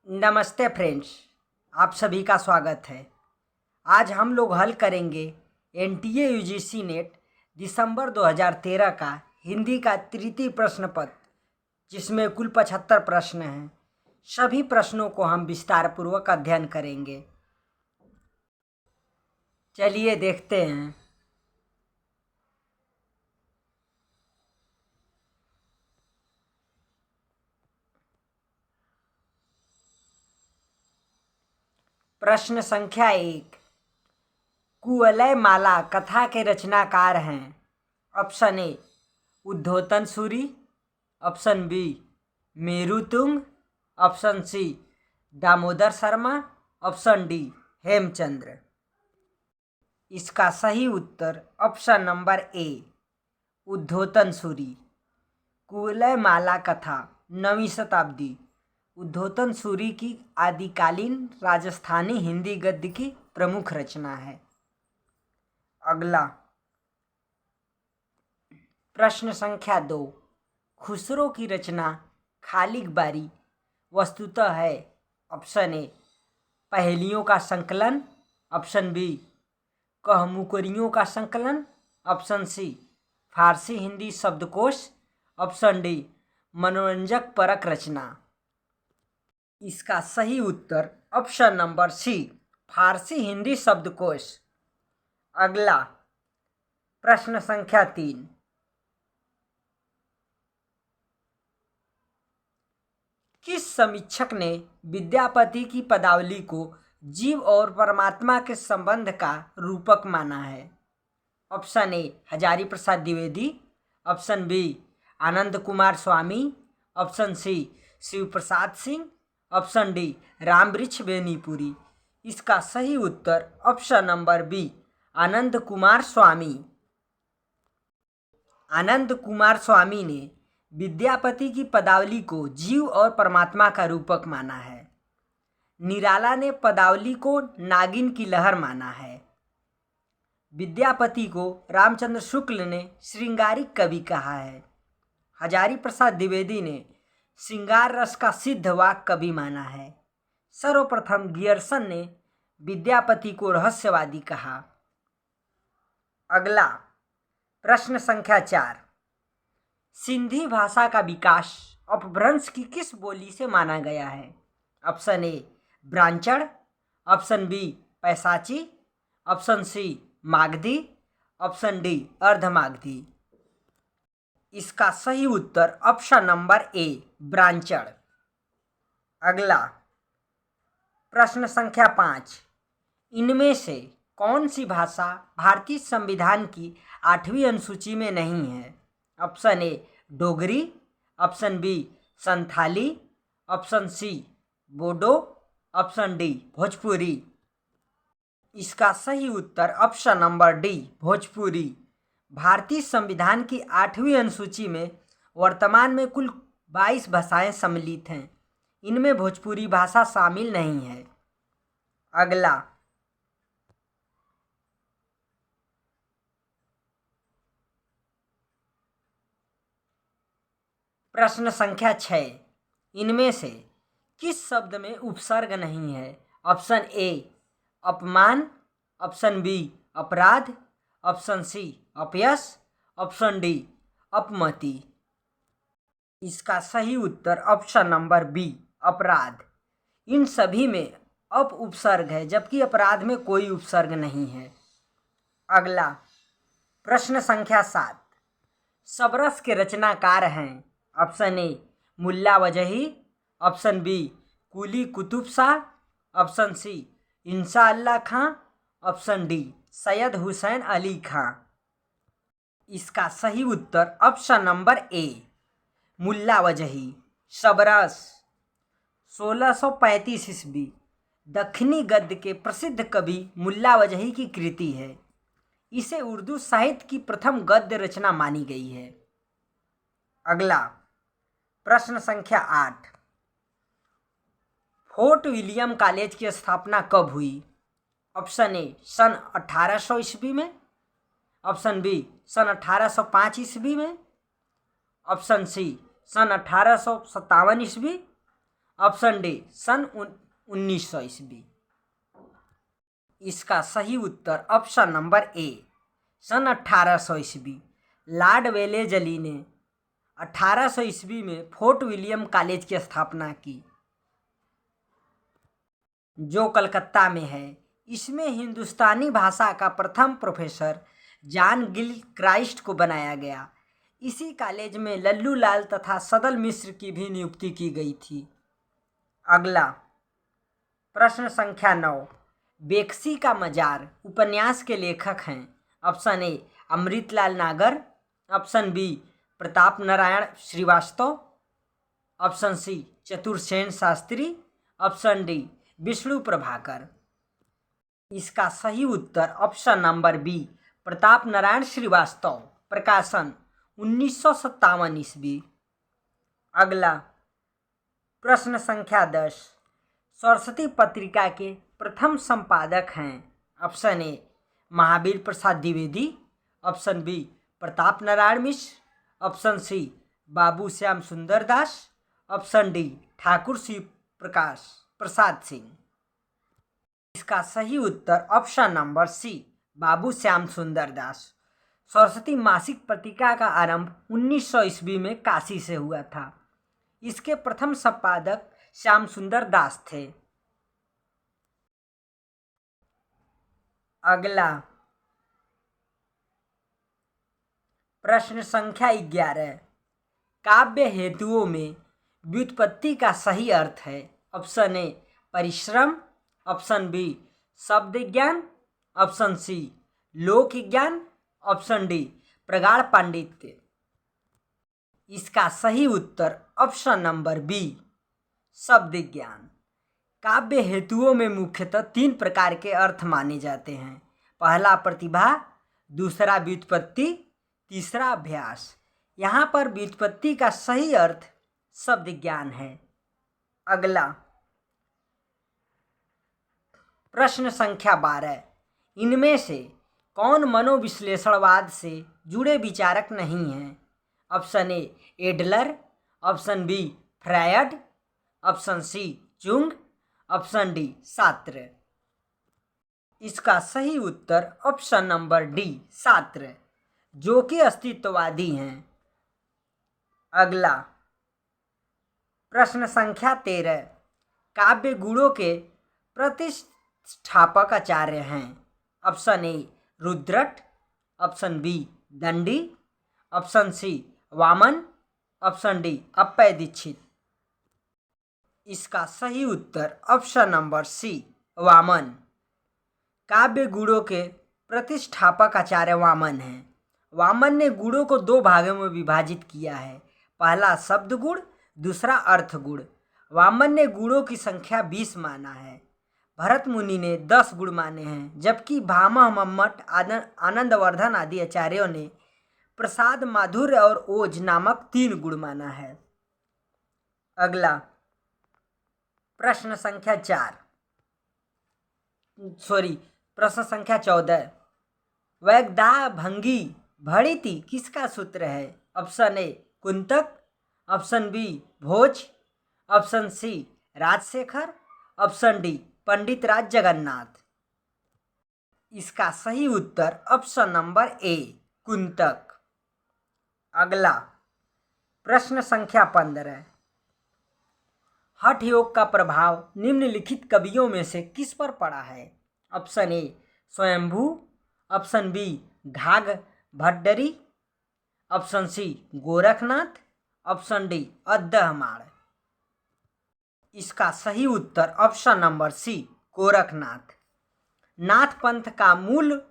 नमस्ते फ्रेंड्स, आप सभी का स्वागत है। आज हम लोग हल करेंगे एनटीए यूजीसी नेट दिसंबर 2013 का हिंदी का तृतीय प्रश्न पत्र, जिसमें कुल 75 प्रश्न हैं। सभी प्रश्नों को हम विस्तार पूर्वक अध्ययन करेंगे। चलिए देखते हैं। प्रश्न संख्या 1, कुवलय माला कथा के रचनाकार हैं। Option A Uddyotan Suri, option B Merutung, option C Damodar Sharma, option D Hemchandra. इसका सही उत्तर option number A Uddyotan Suri. Kuvalayamala कथा 9वीं शताब्दी उद्धोतन सूरी की आदिकालीन राजस्थानी हिंदी गद्य की प्रमुख रचना है। अगला प्रश्न संख्या 2, खुसरो की रचना खालिक बारी वस्तुतः है। ऑप्शन ए पहेलियों का संकलन, ऑप्शन बी कहमुकरियों का संकलन, ऑप्शन सी फारसी हिंदी शब्दकोश, ऑप्शन डी मनोरंजक परक रचना। इसका सही उत्तर ऑप्शन नंबर सी फारसी हिंदी शब्दकोश। अगला प्रश्न संख्या 3, किस समीक्षक ने विद्यापति की पदावली को जीव और परमात्मा के संबंध का रूपक माना है? Option A Hazari Prasad Dwivedi, option B Anand Kumar Swami, option C Shiv Prasad Singh, option D Rambriksh Benipuri. इसका सही उत्तर option number B Anand Kumar Swami. Anand Kumar Swami ने विद्यापति की पदावली को जीव और परमात्मा का रूपक माना है। निराला ने पदावली को नागिन की लहर माना है। विद्यापति को रामचंद्र शुक्ल ने श्रृंगारिक कवि कहा है। हजारी प्रसाद द्विवेदी ने श्रृंगार रस का सिद्ध वाक कवि माना है। सर्वप्रथम गियर्सन ने विद्यापति को रहस्यवादी कहा। अगला प्रश्न संख्या 4, सिंधी भाषा का विकास अपभ्रंश की किस बोली से माना गया है? Option A Vrachada, option B Paishachi, option C Magadhi, option D Ardhamagadhi. इसका सही उत्तर ऑप्शन नंबर ए ब्रांचड़। अगला प्रश्न संख्या 5, इनमें से कौन सी भाषा भारतीय संविधान की 8वीं अनुसूची में नहीं है? Option A Dogri, option B Santhali, option C Bodo, option D Bhojpuri. इसका सही उत्तर ऑप्शन नंबर डी भोजपुरी। भारतीय संविधान की 8वीं अनुसूची में वर्तमान में कुल 22 भाषाएं सम्मिलित हैं। इनमें भोजपुरी भाषा शामिल नहीं है। अगला प्रश्न संख्या 6, इनमें से किस शब्द में उपसर्ग नहीं है? ऑप्शन ए अपमान, ऑप्शन बी अपराध, ऑप्शन सी अपयश, ऑप्शन डी अपमति। इसका सही उत्तर ऑप्शन नंबर बी अपराध। इन सभी में अप उपसर्ग है, जबकि अपराध में कोई उपसर्ग नहीं है। अगला प्रश्न संख्या 7, सबरस के रचनाकार हैं। Option A Mulla Wajhi, option B Quli Qutub Shah, option C Insha Allah Khan, option D Syed Hussain Ali Khan. इसका सही उत्तर option number A Mulla Wajhi. Sabras 1635 ईस्वी दक्षिणी गद्य के प्रसिद्ध कवि मुल्ला वजही की कृति है। इसे उर्दू साहित्य की प्रथम गद्य रचना मानी गई है। अगला प्रश्न संख्या 8, फोर्ट विलियम कॉलेज की स्थापना कब हुई? ऑप्शन ए सन 1800 ईस्वी में, ऑप्शन बी सन 1805 ईस्वी में, ऑप्शन सी सन 1857 ईस्वी, ऑप्शन डी सन 1900 ईस्वी। इसका सही उत्तर ऑप्शन नंबर ए सन 1800 ईस्वी। लॉर्ड वेलेजली ने 1800 ईस्वी में फोर्ट विलियम कॉलेज की स्थापना की, जो कलकत्ता में है। इसमें हिंदुस्तानी भाषा का प्रथम प्रोफेसर जॉन गिल क्राइस्ट को बनाया गया। इसी कॉलेज में लल्लू लाल तथा सदल मिश्र की भी नियुक्ति की गई थी। अगला प्रश्न संख्या 9, बेक्सी का मजार उपन्यास के लेखक हैं। Option A Amritlal Nagar, option B Pratap Narayan Srivastava, option C Chatursen Shastri, option D Vishnu Prabhakar. इसका सही उत्तर option number B Pratap Narayan Srivastava, प्रकाशन 1957 ईस्वी। अगला प्रश्न संख्या 10, सरस्वती पत्रिका के प्रथम संपादक हैं। Option A Mahavir Prasad Dwivedi, option B Pratap Narayan Mishra, option C Babu Shyam Sundar Das, option D Thakur Shri Prakash Prasad Singh. इसका सही उत्तर option number C Babu Shyam Sundar Das. Saraswati मासिक पत्रिका का आरंभ 1900 ईस्वी में काशी से हुआ था। इसके प्रथम संपादक श्याम सुंदर दास थे। अगला प्रश्न संख्या 11, काव्य हेतुओं में व्युत्पत्ति का सही अर्थ है। ऑप्शन ए परिश्रम, ऑप्शन बी शब्द ज्ञान, ऑप्शन सी लोक ज्ञान, ऑप्शन डी प्रगाढ़ पांडित्य। इसका सही उत्तर ऑप्शन नंबर बी शब्द ज्ञान। काव्य हेतुओं में मुख्यतः 3 प्रकार के अर्थ माने जाते हैं। पहला प्रतिभा, दूसरा व्युत्पत्ति, तीसरा अभ्यास। यहाँ पर व्युत्पत्ति का सही अर्थ शब्द ज्ञान है। अगला प्रश्न संख्या 12, इनमें से कौन मनोविश्लेषणवाद से जुड़े विचारक नहीं हैं। Option A Adler, option B Freud, option C Jung, option D Sartre. इसका सही उत्तर ऑप्शन नंबर डी सात्र, जो कि अस्तित्ववादी हैं। अगला प्रश्न संख्या 13, काव्य गुणों के प्रतिष्ठापक आचार्य हैं। Option A Rudrata, option B Dandi, option C Vaman, option D Appaya Dikshit. इसका सही उत्तर ऑप्शन नंबर सी वामन। काव्य गुणों के प्रतिष्ठापक आचार्य वामन हैं। वामन ने गुणों को 2 भागों में विभाजित किया है। पहला शब्द गुण, दूसरा अर्थ गुण। वामन ने गुणों की संख्या 20 माना है। भरत मुनि ने 10 गुण माने हैं, जबकि भामह, मम्मट, आनंदवर्धन आदि आचार्यों ने प्रसाद, माधुर्य और ओज नामक 3 गुण माना है। अगला प्रश्न संख्या 14, वैगदा भंगी भड़िति किसका सूत्र है। Option A Kuntak, option B Bhoj, option C Rajshekhar, option D Pandit Raj Jagannath. इसका सही उत्तर ऑप्शन नंबर ए कुंतक। अगला प्रश्न संख्या 15, हठ योग का प्रभाव निम्नलिखित कवियों में से किस पर पड़ा है। Option A Swayambhu, option B Ghagh Bhaddari, option C Gorakhnath, option D Addahman. इसका सही उत्तर option number C Gorakhnath. Nath Panth का मूल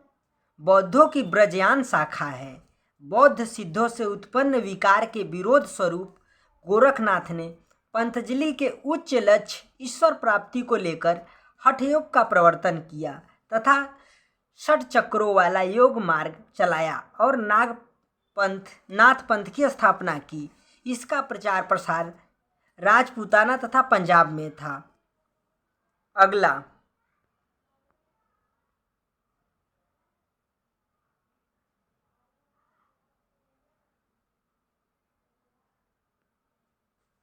बौद्धों की ब्रजयान शाखा है। बौद्ध सिद्धों से उत्पन्न विकार के विरोध स्वरूप गोरखनाथ ने पंतजलि के उच्च लक्ष्य ईश्वर प्राप्ति को लेकर हठयोग का प्रवर्तन किया तथा 6 चक्रों वाला योग मार्ग चलाया और नाथ पंथ की स्थापना की। इसका प्रचार प्रसार राजपूताना तथा पंजाब में था। अगला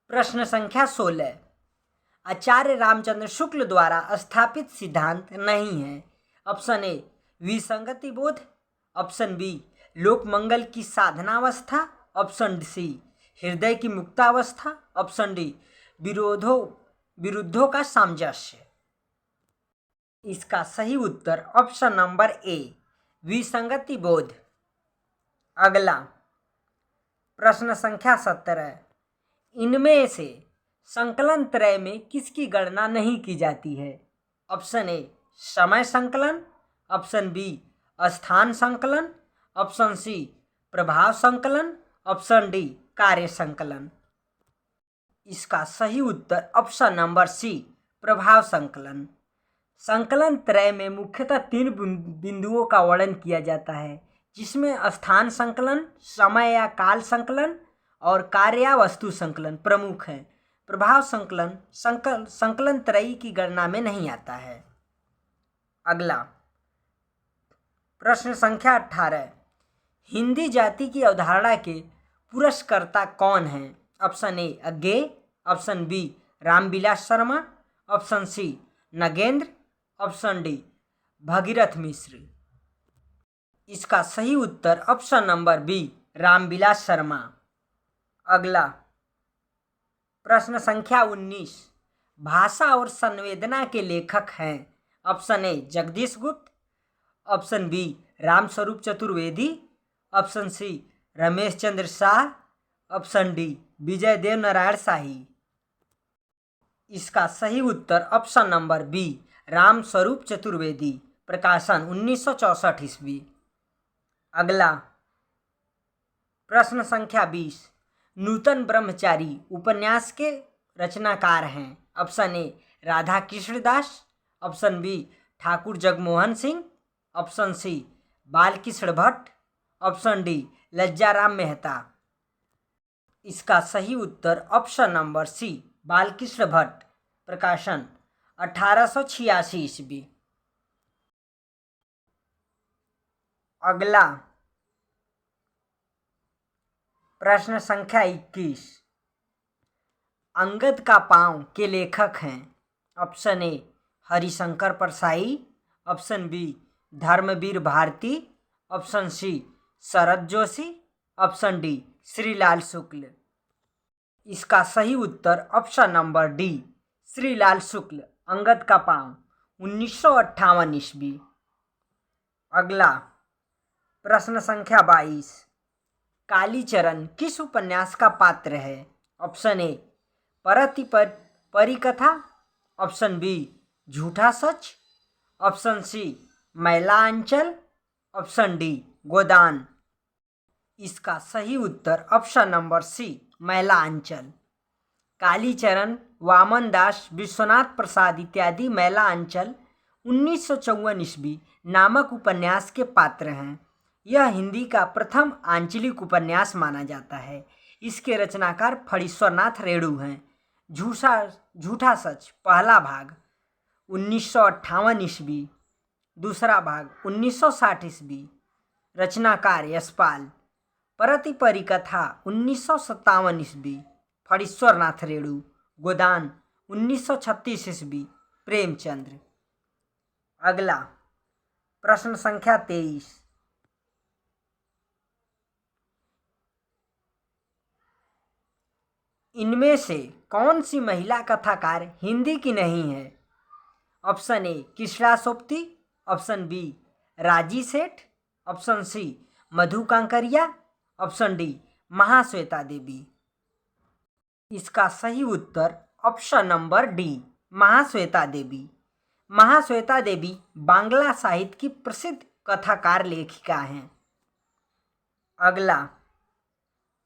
प्रश्न संख्या 16, आचार्य रामचंद्र शुक्ल द्वारा स्थापित सिद्धांत नहीं है। ऑप्शन ए विसंगति बोध, ऑप्शन बी लोक मंगल की साधनावस्था, ऑप्शन सी हृदय की मुक्तावस्था, ऑप्शन डी विरुद्धों का सामंजस्य। इसका सही उत्तर ऑप्शन नंबर ए विसंगति बोध। अगला प्रश्न संख्या 17, इनमें से संकलन त्रय में किसकी गणना नहीं की जाती है? ऑप्शन ए समय संकलन, ऑप्शन बी स्थान संकलन, ऑप्शन सी प्रभाव संकलन, ऑप्शन डी कार्य संकलन। इसका सही उत्तर ऑप्शन नंबर सी प्रभाव संकलन। संकलन त्रय में मुख्यतः 3 बिंदुओं का वर्णन किया जाता है, जिसमें स्थान संकलन, समय या काल संकलन और कार्य या वस्तु संकलन प्रमुख हैं। प्रभाव संकलन संकलन त्रयी की गणना में नहीं आता है। अगला प्रश्न संख्या 18, हिंदी जाति की अवधारणा के पुरस्कर्ता कौन हैं? Option A Agyeya, option B Ramvilas Sharma, option C Nagendra, option D Bhagirath Mishra. इसका सही उत्तर option number B Ramvilas Sharma. अगला प्रश्न संख्या 19, भाषा और संवेदना के लेखक हैं। Option A Jagdish Gupt, option B Ramswaroop Chaturvedi, option C Ramesh Chandra Shah, option D Vijay Dev Narayan Shahi. इसका सही उत्तर option number B Ramswaroop Chaturvedi, प्रकाशन 1964 ईस्वी। अगला प्रश्न संख्या 20, नूतन ब्रह्मचारी उपन्यास के रचनाकार हैं। Option A Radha Krishna Das, option B Thakur Jagmohan Singh, option C Balkrishna Bhatt, option D Lajjaram Mehta. इसका सही उत्तर option number C Balkrishna Bhatt, प्रकाशन 1886 ईस्वी। अगला प्रश्न संख्या 21, अंगद का पाँव के लेखक हैं। Option A Harishankar Parsai, option B Dharamvir Bharati, option C Sharad Joshi, option D Shrilal Shukla. इसका सही उत्तर option number D Shrilal Shukla, Angad का पाँव 1958 ईस्वी। अगला प्रश्न संख्या 22, कालीचरण किस उपन्यास का पात्र है? ऑप्शन ए परति परिकथा, ऑप्शन बी झूठा सच, ऑप्शन सी मैला अंचल, ऑप्शन डी गोदान। इसका सही उत्तर ऑप्शन नंबर सी मैला अंचल। कालीचरण, वामन दास, विश्वनाथ प्रसाद इत्यादि मैला अंचल 1954 ईस्वी नामक उपन्यास के पात्र हैं। यह हिंदी का प्रथम आंचलिक उपन्यास माना जाता है। इसके रचनाकार फणीश्वरनाथ रेणु हैं। झूठा सच पहला भाग 1958 ईस्वी, दूसरा भाग 1960 ईस्वी, रचनाकार यशपाल। परति परिकथा 1957 ईस्वी, फणीश्वरनाथ रेणु। गोदान 1936 ईस्वी, प्रेमचंद्र। अगला प्रश्न संख्या 23, इनमें से कौन सी महिला कथाकार हिंदी की नहीं है? ऑप्शन ए किशला सोप्ती, ऑप्शन बी राजी सेठ, ऑप्शन सी मधु कांकरिया, ऑप्शन डी महाश्वेता देवी। इसका सही उत्तर ऑप्शन नंबर डी महाश्वेता देवी। महाश्वेता देवी बांग्ला साहित्य की प्रसिद्ध कथाकार लेखिका हैं। अगला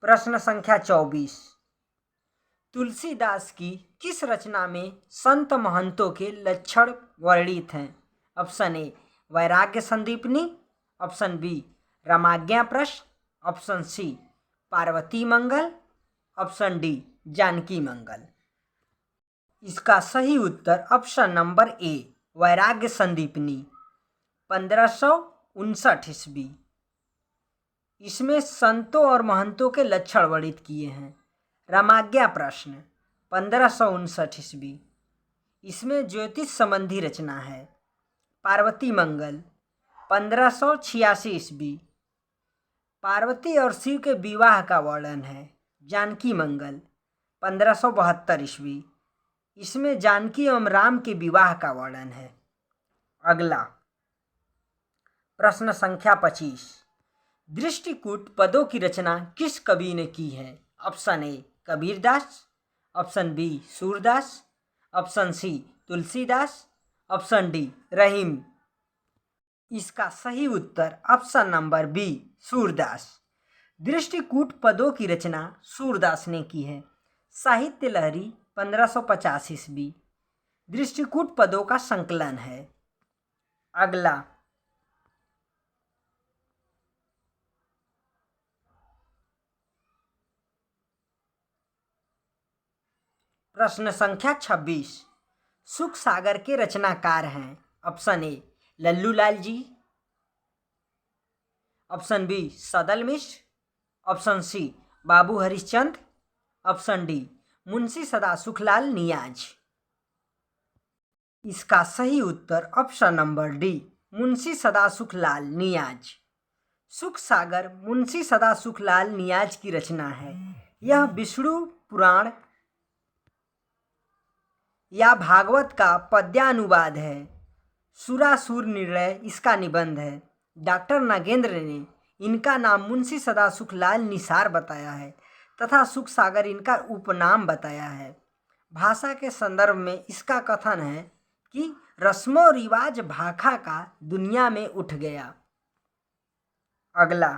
प्रश्न संख्या 24, तुलसीदास की किस रचना में संत महंतों के लक्षण वर्णित हैं? ऑप्शन ए वैराग्य संदीपनी, ऑप्शन बी रामाज्ञा प्रश्न, ऑप्शन सी पार्वती मंगल, ऑप्शन डी जानकी मंगल। इसका सही उत्तर ऑप्शन नंबर ए वैराग्य संदीपनी, 1559 ईस्वी। इसमें संतों और महंतों के लक्षण वर्णित किए हैं। रामाज्ञा प्रश्न 1559 ईस्वी, इसमें ज्योतिष संबंधी रचना है। पार्वती मंगल 1586 ईस्वी, पार्वती और शिव के विवाह का वर्णन है। जानकी मंगल 1572 ईस्वी, इसमें जानकी एवं राम के विवाह का वर्णन है। अगला प्रश्न संख्या 25, दृष्टिकूट पदों की रचना किस कवि ने की है? Option A Kabirdas, option B Surdas, option C Tulsidas, option D Rahim. इसका सही उत्तर ऑप्शन नंबर बी सूरदास। दृष्टिकूट पदों की रचना सूरदास ने की है। साहित्य लहरी 1550 ईस्वी, दृष्टिकूट पदों का संकलन है। अगला प्रश्न संख्या 26, सुख सागर के रचनाकार हैं। Option A Lallu Lal ji, option B Sadal Mishra, option C Babu Harishchandra, option D Munshi Sada Sukhlal Niyaz. इसका सही उत्तर option number D Munshi Sada Sukhlal नियाज। सुख सागर मुंशी सदा सुखलाल नियाज की रचना है। यह विष्णु पुराण या भागवत का पद्यानुवाद है। सुरासुर निर्णय इसका निबंध है। डॉक्टर नागेंद्र ने इनका नाम मुंशी सदा सुखलाल निसार बताया है तथा सुख सागर इनका उपनाम बताया है। भाषा के संदर्भ में इसका कथन है कि रस्मों रिवाज भाखा का दुनिया में उठ गया। अगला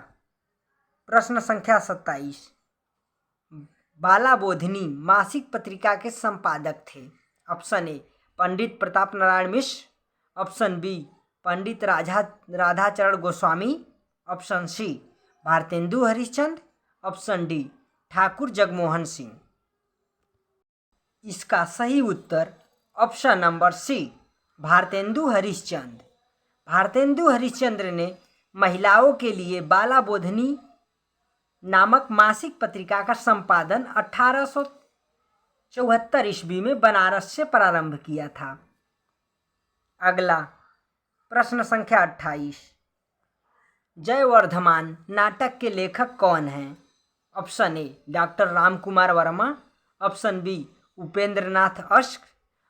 प्रश्न संख्या 27, बाला बोधिनी मासिक पत्रिका के संपादक थे। Option A Pandit Pratap Narayan Mishra, option B Pandit Radhacharan Goswami, option C Bharatendu Harishchandra, option D Thakur Jagmohan Singh. इसका सही उत्तर option number C Bharatendu Harishchandra. Bharatendu Harishchandra ने महिलाओं के लिए बाला बोधिनी नामक मासिक पत्रिका का संपादन 1874 ईस्वी में बनारस से प्रारंभ किया था। अगला प्रश्न संख्या 28, जयवर्धमान नाटक के लेखक कौन हैं? Option A doctor Ramkumar Verma, option B Upendranath Ashk,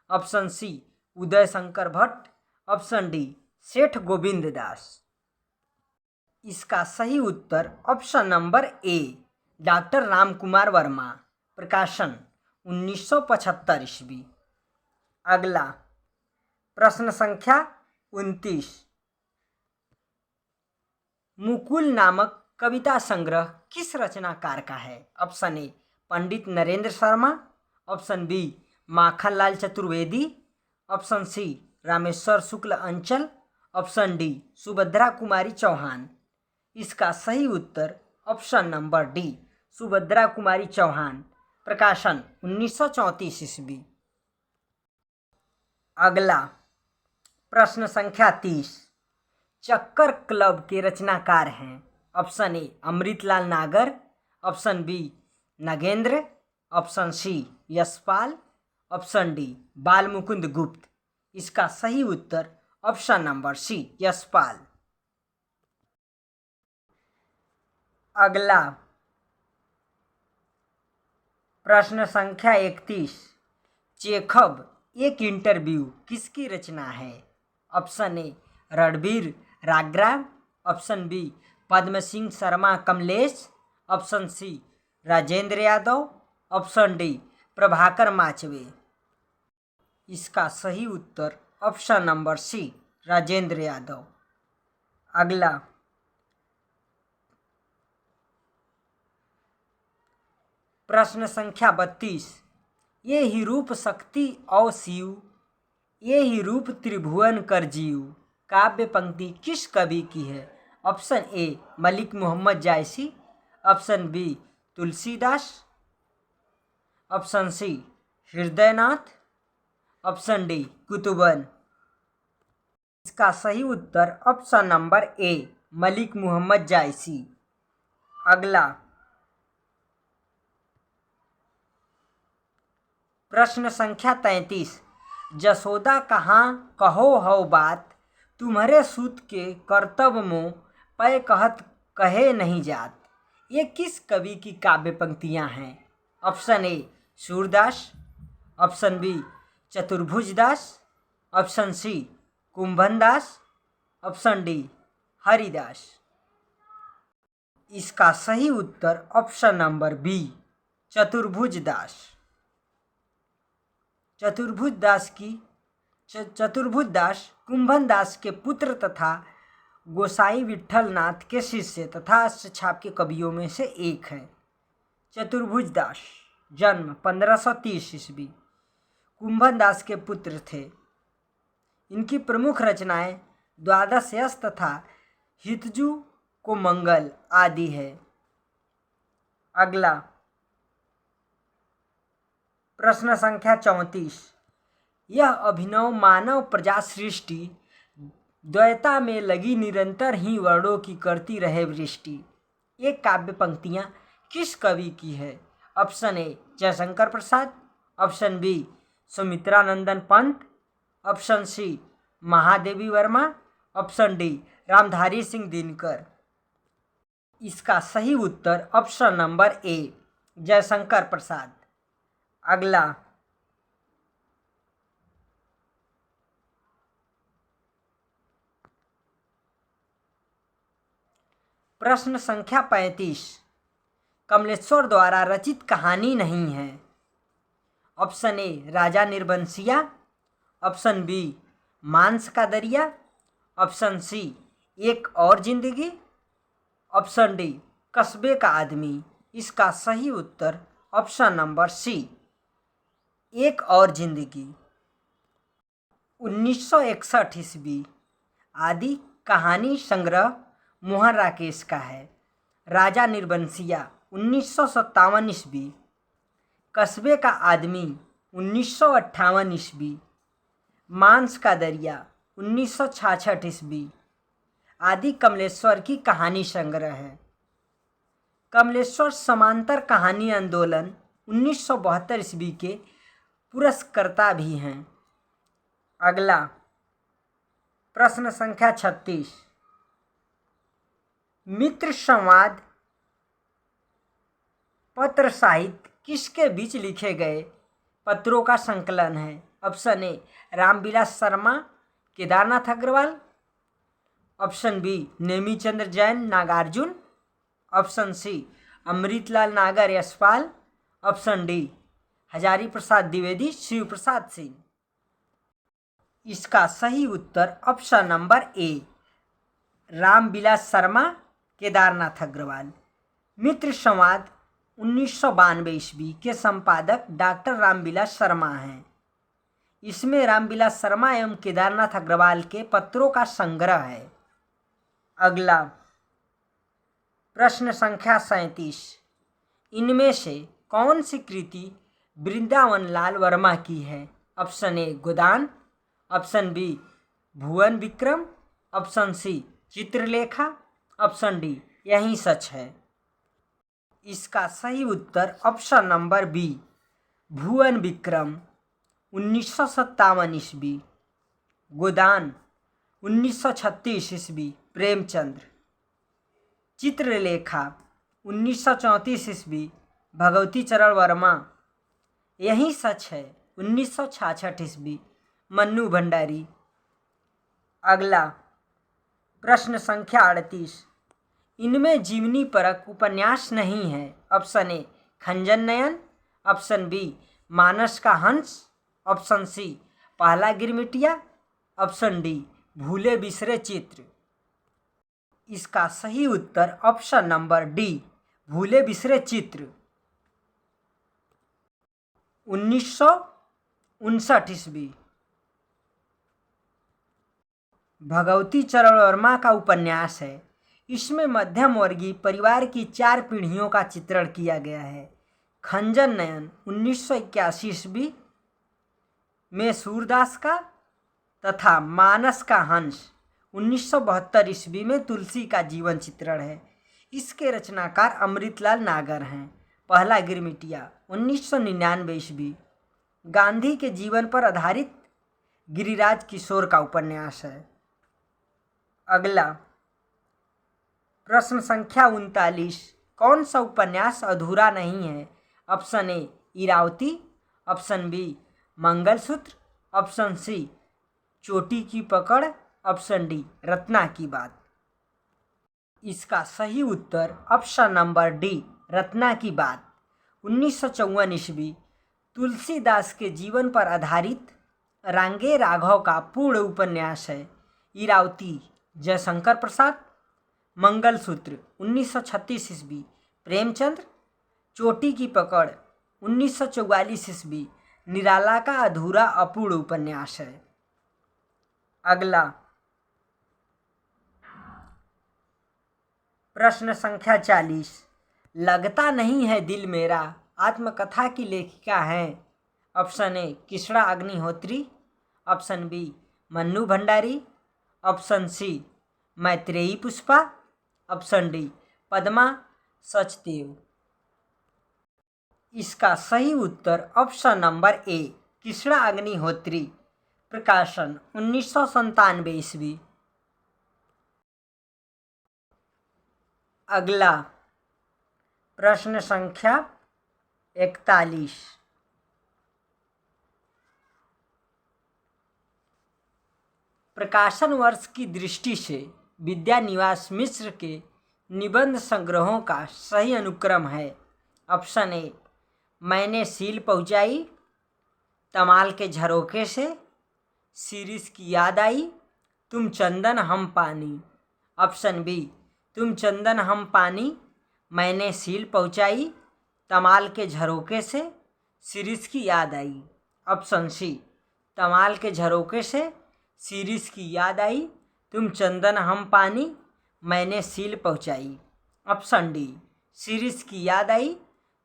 option C Uday Shankar Bhatt, option D Seth Govind Das. इसका सही उत्तर option number A doctor Ramkumar Verma. प्रकाशन 1975 ईस्वी। अगला प्रश्न संख्या 29, मुकुल नामक कविता संग्रह किस रचनाकार का है? Option A Pandit Narendra Sharma, option B Makhanlal Chaturvedi, option C Rameshwar Shukla Anchal, option D Subhadra Kumari Chauhan. इसका सही उत्तर option number D Subhadra Kumari Chauhan. प्रकाशन 1934 ईस्वी। अगला प्रश्न संख्या 30, चक्कर क्लब के रचनाकार हैं। Option A Amritlal Nagar, option B Nagendra, option C Yashpal, option D Balmukund Gupt. इसका सही उत्तर ऑप्शन नंबर सी यशपाल। अगला प्रश्न संख्या 31, चेखव एक इंटरव्यू किसकी रचना है? Option A Ranbir Rangra, option B Padma Singh Sharma Kamlesh, option C Rajendra Yadav, option D Prabhakar Machwe. इसका सही उत्तर option number C Rajendra Yadav. अगला प्रश्न संख्या 32, ये ही रूप शक्ति और शिव, ये ही रूप त्रिभुवन कर जीव काव्य पंक्ति किस कवि की है? Option A Malik Mohammad Jayasi, option B Tulsidas, option C Hridaynath, option D Kutuban. इसका सही उत्तर option number A Malik Mohammad Jayasi. अगला प्रश्न संख्या 33, जसोदा कहाँ कहो हौ बात, तुम्हारे सूत के कर्तव्य मों पै कहत कहे नहीं जात। ये किस कवि की काव्य पंक्तियाँ हैं? Option A Surdas, option B Chaturbhuj Das, option C Kumbhan Das, option D Haridas. इसका सही उत्तर ऑप्शन नंबर बी चतुर्भुज दास। चतुर्भुज दास कुंभन दास के पुत्र तथा गोसाई विट्ठल नाथ के शिष्य तथा अष्टछाप के कवियों में से एक है। चतुर्भुज दास जन्म 1530 ईस्वी, कुंभन दास के पुत्र थे। इनकी प्रमुख रचनाएं द्वादश यश तथा हितजू को मंगल आदि है। अगला प्रश्न संख्या 34। यह अभिनव मानव प्रजा सृष्टि द्वैता में लगी निरंतर ही वर्णों की करती रहे वृष्टि। ये काव्य पंक्तियाँ किस कवि की है? Option A Jaishankar Prasad, option B Sumitranandan Pant, option C Mahadevi Verma, option D Ramdhari Singh Dinkar. इसका सही उत्तर option number A Jaishankar Prasad. अगला प्रश्न संख्या 35। कमलेश्वर द्वारा रचित कहानी नहीं है। Option A Raja Nirbansiya, option B मांस का दरिया, ऑप्शन सी एक और जिंदगी, ऑप्शन डी कस्बे का आदमी। इसका सही उत्तर ऑप्शन नंबर सी एक और जिंदगी। 1961 ईस्वी आदि कहानी संग्रह मोहन राकेश का है। राजा निर्बंसिया 1957 ईस्वी, कस्बे का आदमी 1958 ईस्वी, मांस का दरिया 1966 ईस्वी आदि कमलेश्वर की कहानी संग्रह है। कमलेश्वर समांतर कहानी आंदोलन 1972 ईस्वी के पुरस्कर्ता भी हैं। अगला प्रश्न संख्या 36। मित्र संवाद पत्र साहित्य किसके बीच लिखे गए पत्रों का संकलन है? Option A Ramvilas Sharma Kedarnath Agrawal, option B Nemichandra Jain Nagarjun, option C Amritlal Nagar Yashpal, option D Hazari Prasad Dwivedi Shiv Prasad Singh. इसका सही उत्तर option number A Ramvilas Sharma Kedarnath Agrawal. Mitra Samvad 1992 ईस्वी के संपादक डॉक्टर रामविलास शर्मा हैं। इसमें रामविलास शर्मा एवं केदारनाथ अग्रवाल के पत्रों का संग्रह है। अगला प्रश्न संख्या 37। इनमें से कौन सी कृति वृंदावन लाल वर्मा की है? Option A Godan, option B Bhuvan Vikram, option C Chitralekha, option D Yahi Sach Hai. इसका सही उत्तर option number B Bhuvan Vikram 1957 ईस्वी, गोदान 1936 ईस्वी प्रेमचंद्र, चित्रलेखा 1934 ईस्वी भगवती चरण वर्मा, यही सच है 1966 ईस्वी मन्नू भंडारी। अगला प्रश्न संख्या 38। इनमें जीवनी परक उपन्यास नहीं है। Option A Khanjan Nayan, option B Manas का हंस, ऑप्शन सी पहला गिरमिटिया, ऑप्शन डी भूले बिसरे चित्र। इसका सही उत्तर ऑप्शन नंबर डी भूले बिसरे चित्र। 1959 ईस्वी भगवती चरण वर्मा का उपन्यास है। इसमें मध्यम वर्गीय परिवार की 4 पीढ़ियों का चित्रण किया गया है। खंजन नयन 1981 ईस्वी में सूरदास का तथा मानस का हंस 1972 ईस्वी में तुलसी का जीवन चित्रण है। इसके रचनाकार अमृतलाल नागर हैं। पहला गिरमिटिया 1999 ईस्वी गांधी के जीवन पर आधारित गिरिराज किशोर का उपन्यास है। अगला प्रश्न संख्या 39, कौन सा उपन्यास अधूरा नहीं है? Option A Iravati, option B Mangalsutra, option C Choti ki पकड़, ऑप्शन डी रत्ना की बात। इसका सही उत्तर ऑप्शन नंबर डी रत्ना की बात 1954 ईस्वी तुलसीदास के जीवन पर आधारित रांगे राघव का पूर्ण उपन्यास है। इरावती जयशंकर प्रसाद, मंगलसूत्र 1936 ईस्वी प्रेमचंद्र, चोटी की पकड़ 1944 ईस्वी निराला का अधूरा अपूर्ण उपन्यास है। अगला प्रश्न संख्या 40, लगता नहीं है दिल मेरा आत्मकथा की लेखिका हैं? Option A Krishna Agnihotri, option B Mannu Bhandari, option C Maitreyi Pushpa, option D Padma Sachdev. इसका सही उत्तर option number A Krishna Agnihotri, प्रकाशन 1997 ईस्वी। अगला प्रश्न संख्या 41, प्रकाशन वर्ष की दृष्टि से विद्यानिवास मिश्र के निबंध संग्रहों का सही अनुक्रम है। ऑप्शन ए मैंने सील पहुँचाई, तमाल के झरोखे से, सीरीज की याद आई, तुम चंदन हम पानी, ऑप्शन बी तुम चंदन हम पानी, मैंने सील पहुँचाई, तमाल के झरोके से, सीरीज की याद आई, ऑप्शन सी तमाल के झरोके से, सीरीज की याद आई, तुम चंदन हम पानी, मैंने सील पहुँचाई, ऑप्शन डी सीरीज की याद आई,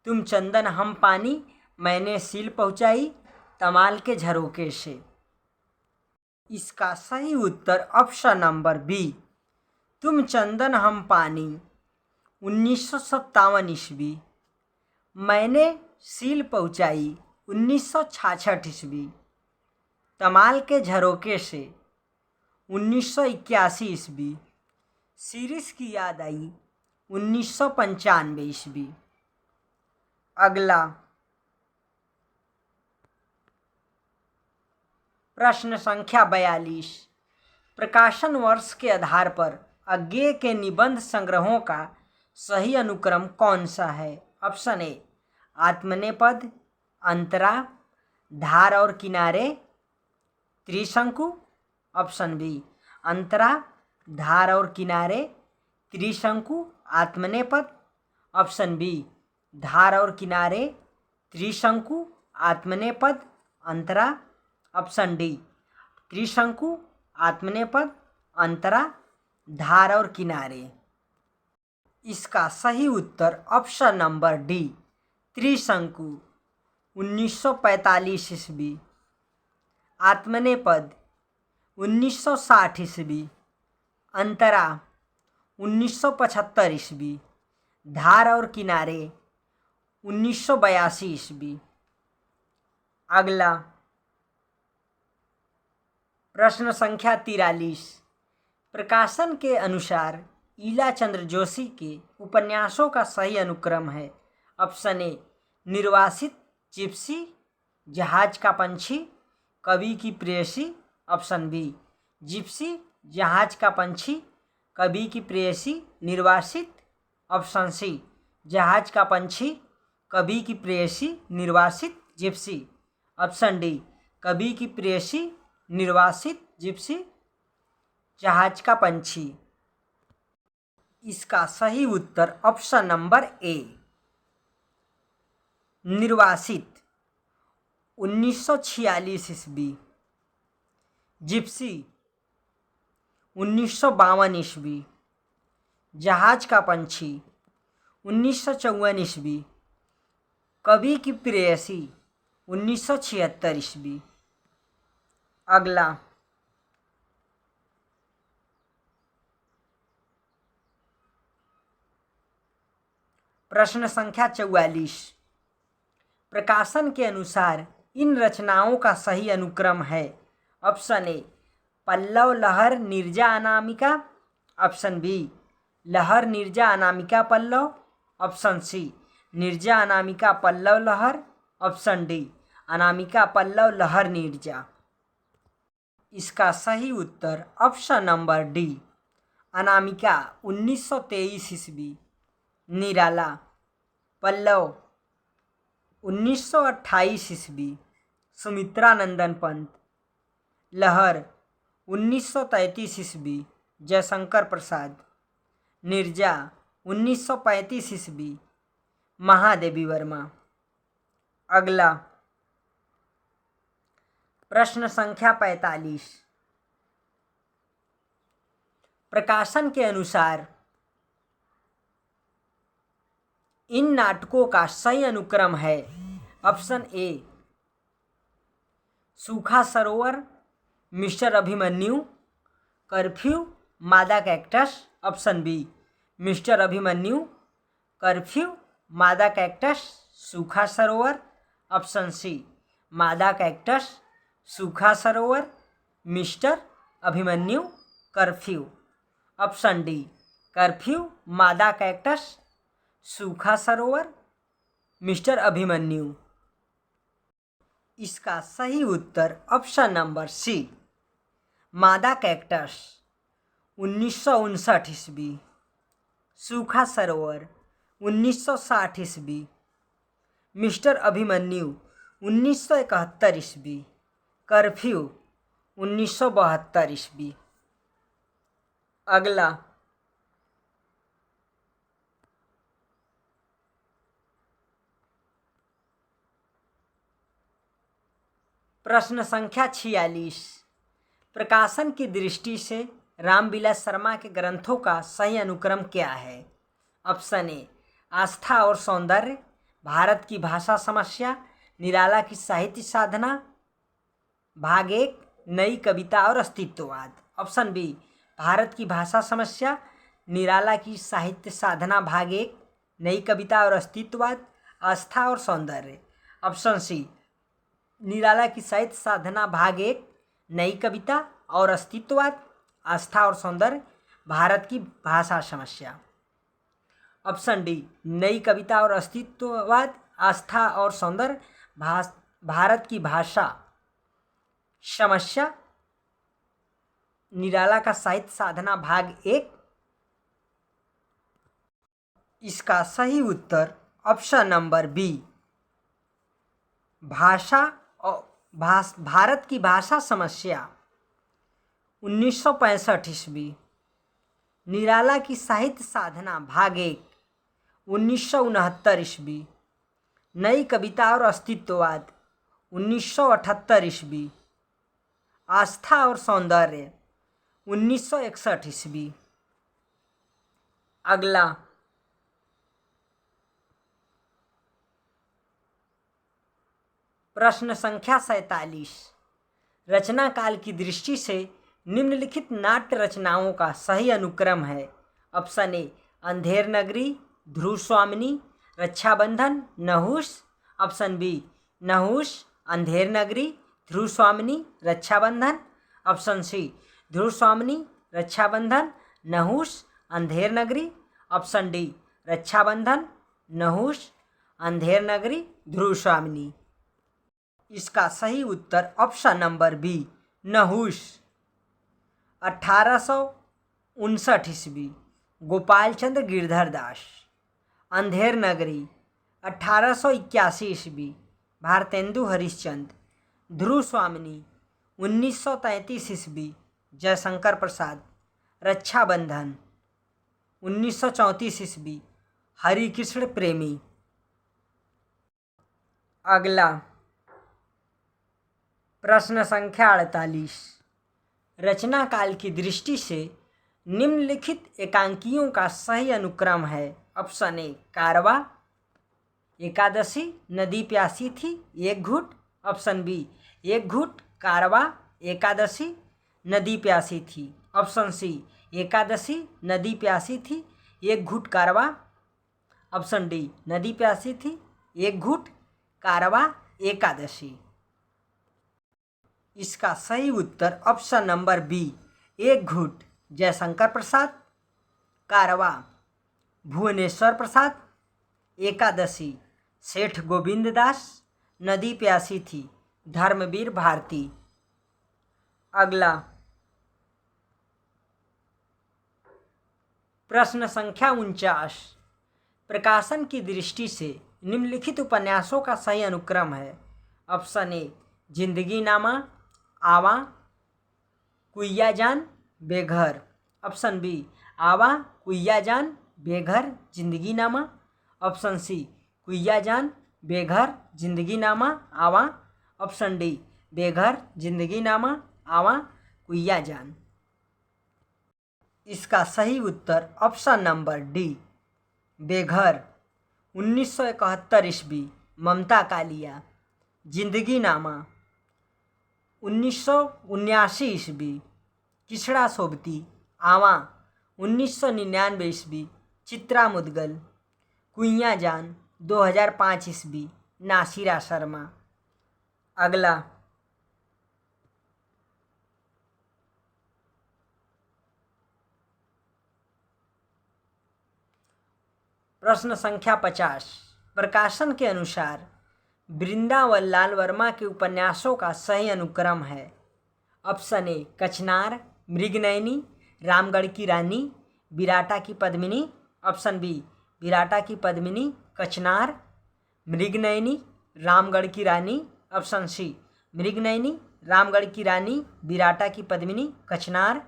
तुम चंदन हम पानी, मैंने सील पहुँचाई, तमाल के झरोके से। इसका सही उत्तर ऑप्शन नंबर बी तुम चंदन हम पानी 1957 ईस्वी, मैंने सील पहुँचाई 1966 ईस्वी, तमाल के झरोके से 1981 ईस्वी, सीरीज की याद आई 1995 ईस्वी। अगला प्रश्न संख्या 42, प्रकाशन वर्ष के आधार पर अज्ञेय के निबंध संग्रहों का सही अनुक्रम कौन सा है? ऑप्शन ए आत्मनेपद, अंतरा, धार और किनारे, त्रिशंकु, ऑप्शन बी अंतरा, धार और किनारे, त्रिशंकु, आत्मनेपद, ऑप्शन बी धार और किनारे, त्रिशंकु, आत्मनेपद, अंतरा, ऑप्शन डी त्रिशंकु, आत्मनेपद, अंतरा, धार और किनारे। इसका सही उत्तर ऑप्शन नंबर डी त्रिशंकु 1945 ईस्वी, आत्मनेपद 1960 ईस्वी, अंतरा 1975 ईस्वी, धार और किनारे 1982 ईस्वी। अगला प्रश्न संख्या 43, प्रकाशन के अनुसार ईला चंद्र जोशी के उपन्यासों का सही अनुक्रम है। ऑप्शन ए निर्वासित, जिप्सी, जहाज का पंछी, कवि की प्रेयसी, ऑप्शन बी जिप्सी, जहाज का पंछी, कवि की प्रेयसी, निर्वासित, ऑप्शन सी जहाज का पंछी, कवि की प्रेयसी, निर्वासित, जिप्सी, ऑप्शन डी कवि की प्रेयसी, निर्वासित, जिप्सी, जहाज का पंछी। इसका सही उत्तर ऑप्शन नंबर ए निर्वासित 1946 ईस्वी, जिप्सी 1952 ईस्वी, जहाज का पंछी 1954 ईस्वी, कवि की प्रेयसी 1976 ईस्वी। अगला प्रश्न संख्या 44, प्रकाशन के अनुसार इन रचनाओं का सही अनुक्रम है। ऑप्शन ए पल्लव लहर नीरजा अनामिका, ऑप्शन बी लहर नीरजा अनामिका पल्लव, ऑप्शन सी नीरजा अनामिका पल्लव लहर, ऑप्शन डी अनामिका पल्लव लहर नीरजा। इसका सही उत्तर ऑप्शन नंबर डी अनामिका 1923 ईस्वी, निराला पल्लव 1928 ईस्वी, सुमित्रा नंदन पंत लहर 1933 ईस्वी, जयशंकर प्रसाद, नीरजा 1935 ईस्वी, महादेवी वर्मा। अगला प्रश्न संख्या 45। प्रकाशन के अनुसार इन नाटकों का सही अनुक्रम है। Option A Sukha Sarovar, mister Abhimanyu, curfew, Mada cactus, option B mister Abhimanyu, curfew, Mada cactus, Sukha Sarovar, option C Mada cactus, Sukha Sarovar, mister Abhimanyu, curfew, option D curfew, Mada cactus, Sukha Sarovar, mister Abhimanyu. इसका सही उत्तर ऑप्शन नंबर सी मादा कैक्टस 1959 ईस्वी, सूखा सरोवर 1960 ईस्वी, मिस्टर अभिमन्यु 1971 ईस्वी, कर्फ्यू 1972 ईस्वी। अगला प्रश्न संख्या 46। प्रकाशन की दृष्टि से रामविलास शर्मा के ग्रंथों का सही अनुक्रम क्या है? ऑप्शन ए आस्था और सौंदर्य, भारत की भाषा समस्या, निराला की साहित्य साधना, भाग 1 नई कविता और अस्तित्ववाद, ऑप्शन बी भारत की भाषा समस्या, निराला की साहित्य साधना, भाग 1 नई कविता और अस्तित्ववाद, आस्था और सौंदर्य, ऑप्शन सी निराला की साहित्य साधना, भाग 1 नई कविता और अस्तित्ववाद, आस्था और सौंदर्य, भारत की भाषा समस्या, ऑप्शन डी नई कविता और अस्तित्ववाद, आस्था और सौंदर्य, भारत की भाषा समस्या, निराला का साहित्य साधना, भाग 1। इसका सही उत्तर ऑप्शन नंबर बी भारत की भाषा समस्या 1965 ईस्वी, निराला की साहित्य साधना, भाग 1 1969 ईस्वी, नई कविता और अस्तित्ववाद 1978 ईस्वी, आस्था और सौंदर्य 1961 ईस्वी। अगला प्रश्न संख्या 47। रचना काल की दृष्टि से निम्नलिखित नाट्य रचनाओं का सही अनुक्रम है। ऑप्शन ए अंधेर नगरी, ध्रुव स्वामिनी, रक्षाबंधन, नहुष, ऑप्शन बी नहुष, अंधेर नगरी, ध्रुव स्वामिनी, रक्षाबंधन, ऑप्शन सी ध्रुव स्वामिनी, रक्षाबंधन, नहुष, अंधेर नगरी, ऑप्शन डी रक्षाबंधन, नहुष, अंधेर नगरी, ध्रुव स्वामिनी। इसका सही उत्तर ऑप्शन नंबर बी नहुष 1859 ईस्वी, गोपाल चंद्र गिरधर दास, अंधेर नगरी 1881 ईस्वी, भारतेंदु हरिश्चंद्र, ध्रुव स्वामिनी 1933 ईस्वी, जयशंकर प्रसाद, रक्षाबंधन 1934 ईस्वी, हरिकृष्ण प्रेमी। अगला प्रश्न संख्या 48। रचना काल की दृष्टि से निम्नलिखित एकांकियों का सही अनुक्रम है। ऑप्शन ए कारवा, एकादशी, नदी प्यासी थी, एक घूट, ऑप्शन बी एक घूट, कारवा, एकादशी, नदी प्यासी थी, ऑप्शन सी एकादशी, नदी प्यासी थी, एक घूट, कारवा, ऑप्शन डी नदी प्यासी थी, एक घूट, कारवा, एकादशी। इसका सही उत्तर ऑप्शन नंबर बी, एक घूट जयशंकर प्रसाद। कारवा भुवनेश्वर प्रसाद। एकादशी सेठ गोविंद दास। नदी प्यासी थी धर्मवीर भारती। अगला प्रश्न संख्या 49, प्रकाशन की दृष्टि से निम्नलिखित उपन्यासों का सही अनुक्रम है। ऑप्शन ए जिंदगी नामा, आवा, कुइया जान, बेघर। ऑप्शन बी आवा, कुइया जान, बेघर, जिंदगी नामा। ऑप्शन सी कुइया जान, बेघर, जिंदगी नामा, आवा। ऑप्शन डी बेघर, जिंदगी नामा, आवा, कुइया जान। इसका सही उत्तर ऑप्शन नंबर डी, बेघर। 1971 ईस्वी ममता कालिया। जिंदगी नामा 1979 ईस्वी किचड़ा सोबती, आवा 1999 ईस्वी चित्रा मुदगल। कुइया जान 2005 ईस्वी नासिरा शर्मा। अगला प्रश्न संख्या 50, प्रकाशन के अनुसार वृंदावन लाल वर्मा के उपन्यासों का सही अनुक्रम है। ऑप्शन ए कचनार, मृगनयनी, रामगढ़ की रानी, विराटा की पद्मिनी। ऑप्शन बी विराटा की पद्मिनी, कचनार, मृगनयनी, रामगढ़ की रानी। ऑप्शन सी मृगनयनी, रामगढ़ की रानी, विराटा की पद्मिनी, कचनार।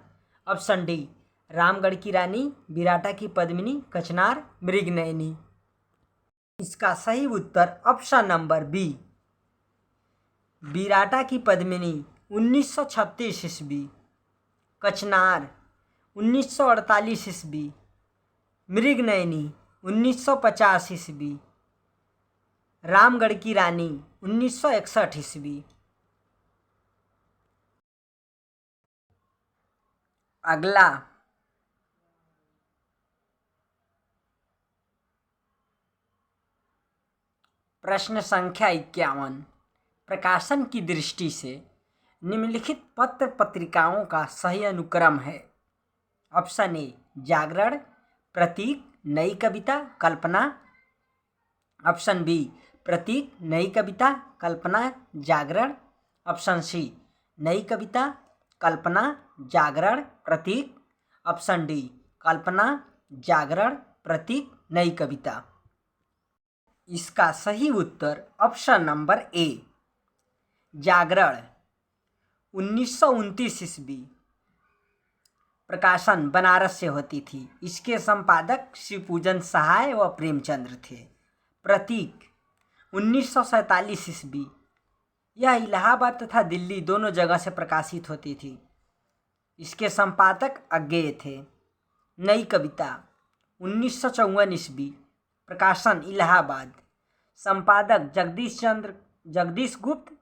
ऑप्शन डी रामगढ़ की रानी, विराटा की पद्मिनी, कचनार, मृगनयनी। इसका सही उत्तर ऑप्शन नंबर बी, विराटा की पद्मिनी 1936 ईस्वी, कचनार 1948 ईस्वी, मृगनयनी 1950 ईस्वी, रामगढ़ की रानी 1961 ईस्वी। अगला प्रश्न संख्या 51, प्रकाशन की दृष्टि से निम्नलिखित पत्र पत्रिकाओं का सही अनुक्रम है। ऑप्शन ए जागरण, प्रतीक, नई कविता, कल्पना। ऑप्शन बी प्रतीक, नई कविता, कल्पना, जागरण। ऑप्शन सी नई कविता, कल्पना, जागरण, प्रतीक। ऑप्शन डी कल्पना, जागरण, प्रतीक, नई कविता। इसका सही उत्तर ऑप्शन नंबर ए, जागरण 1929 ईस्वी। प्रकाशन बनारस से होती थी। इसके संपादक शिवपूजन सहाय व प्रेमचंद्र थे। प्रतीक 1947 ईस्वी। यह इलाहाबाद तथा दिल्ली दोनों जगह से प्रकाशित होती थी। इसके संपादक अज्ञेय थे। नई कविता 1954 ईस्वी। प्रकाशन इलाहाबाद। संपादक जगदीश गुप्त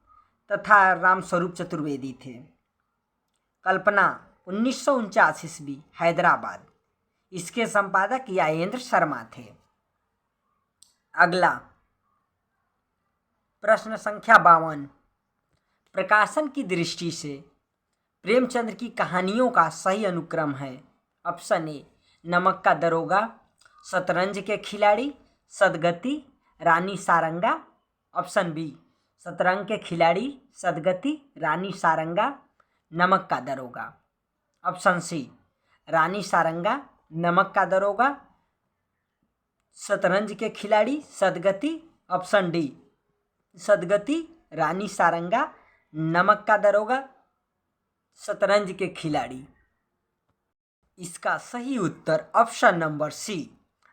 तथा रामस्वरूप चतुर्वेदी थे। कल्पना 1949 ईस्वी, हैदराबाद। इसके संपादक यायेंद्र शर्मा थे। अगला प्रश्न संख्या 52, प्रकाशन की दृष्टि से प्रेमचंद्र की कहानियों का सही अनुक्रम है। ऑप्शन ए नमक का दरोगा, शतरंज के खिलाड़ी, सदगति, रानी सारंगा। ऑप्शन बी शतरंज के खिलाड़ी, सदगति, रानी सारंगा, नमक का दरोगा। ऑप्शन सी रानी सारंगा, नमक का दरोगा, शतरंज के खिलाड़ी, सदगति। ऑप्शन डी सदगति, रानी सारंगा, नमक का दरोगा, शतरंज के खिलाड़ी। इसका सही उत्तर ऑप्शन नंबर सी,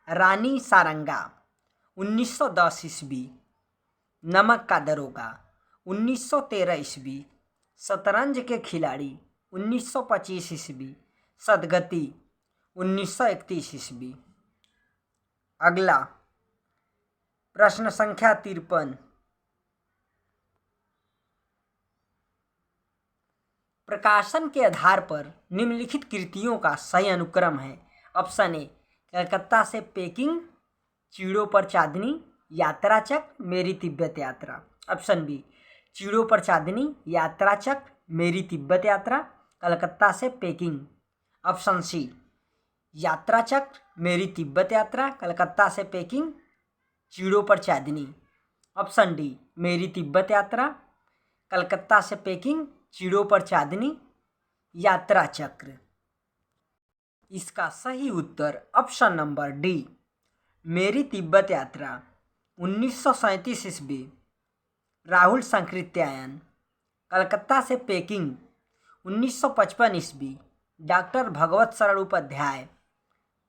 रानी सारंगा 1910 ईस्वी, नमक का दरोगा 1913 ईस्वी, शतरंज के खिलाड़ी 1925 ईस्वी, सदगति 1931 ईस्वी। अगला प्रश्न संख्या 53, प्रकाशन के आधार पर निम्नलिखित कृतियों का सही अनुक्रम है। ऑप्शन ए कलकत्ता से पेकिंग, चीड़ों पर चांदनी, यात्राचक, मेरी तिब्बत यात्रा। ऑप्शन बी चीड़ों पर चांदनी, यात्राचक, मेरी तिब्बत यात्रा, कलकत्ता से पेकिंग। ऑप्शन सी, यात्रा चक्र, मेरी तिब्बत यात्रा, कलकत्ता से पेकिंग, चीड़ों पर चांदनी। ऑप्शन डी, मेरी तिब्बत यात्रा, कलकत्ता से पेकिंग, चीड़ों पर चांदनी, यात्रा चक्र। इसका सही उत्तर ऑप्शन नंबर डी, मेरी तिब्बत यात्रा। 1937 ईस्वी राहुल सांकृत्यायन। कलकत्ता से पेकिंग 1955 ईस्वी डॉक्टर भगवत शरण उपाध्याय।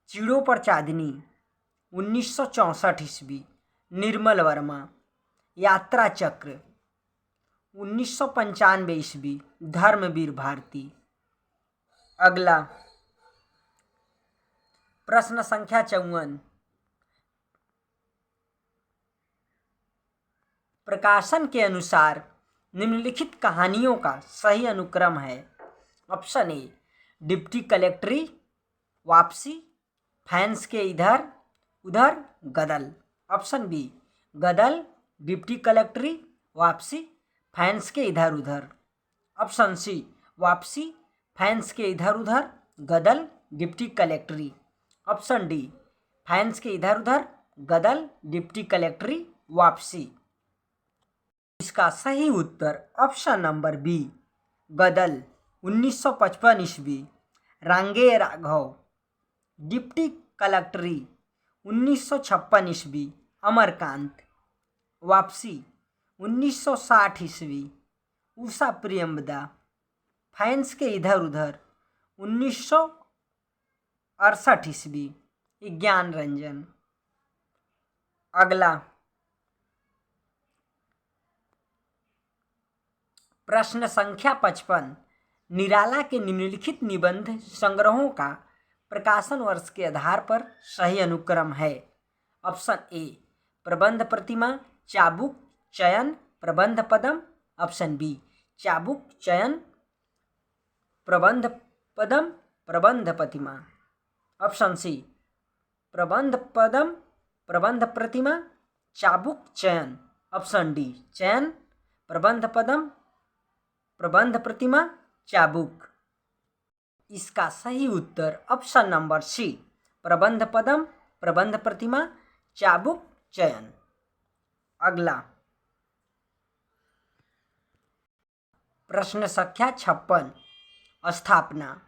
चीड़ों पर चांदनी 1964 ईस्वी निर्मल वर्मा। यात्रा चक्र 1995 ईस्वी धर्मवीर भारती। अगला प्रश्न संख्या 54। प्रकाशन के अनुसार निम्नलिखित कहानियों का सही अनुक्रम है। ऑप्शन ए, डिप्टी कलेक्ट्री, वापसी, फैंस के इधर उधर, गदल। ऑप्शन बी, गदल, डिप्टी कलेक्ट्री, वापसी, फैंस के इधर उधर। ऑप्शन सी, वापसी, फैंस के इधर उधर, गदल, डिप्टी कलेक्ट्री। ऑप्शन डी, फैंस के इधर उधर, गदल, डिप्टी कलेक्ट्री, वापसी। इसका सही उत्तर ऑप्शन नंबर बी, गदल। 1955 ईस्वी रांगे राघव। डिप्टी कलेक्ट्री 1956 ईस्वी अमरकांत। वापसी 1960 ईस्वी उषा प्रियंवदा। फैंस के इधर उधर 1968 ईस्वी ज्ञान रंजन। अगला प्रश्न संख्या 55। निराला के निम्नलिखित निबंध संग्रहों का प्रकाशन वर्ष के आधार पर सही अनुक्रम है। ऑप्शन ए, प्रबंध प्रतिमा, चाबुक चयन, प्रबंध पदम। ऑप्शन बी, चाबुक चयन, प्रबंध पदम, प्रबंध प्रतिमा। ऑप्शन सी, प्रबंध पदम, प्रबंध प्रतिमा, चाबुक चयन। ऑप्शन डी, चयन, प्रबंध पदम, प्रबंध प्रतिमा, चाबुक। इसका सही उत्तर ऑप्शन नंबर सी, प्रबंध पदम, प्रबंध प्रतिमा, चाबुक चयन। अगला प्रश्न संख्या 56। स्थापना।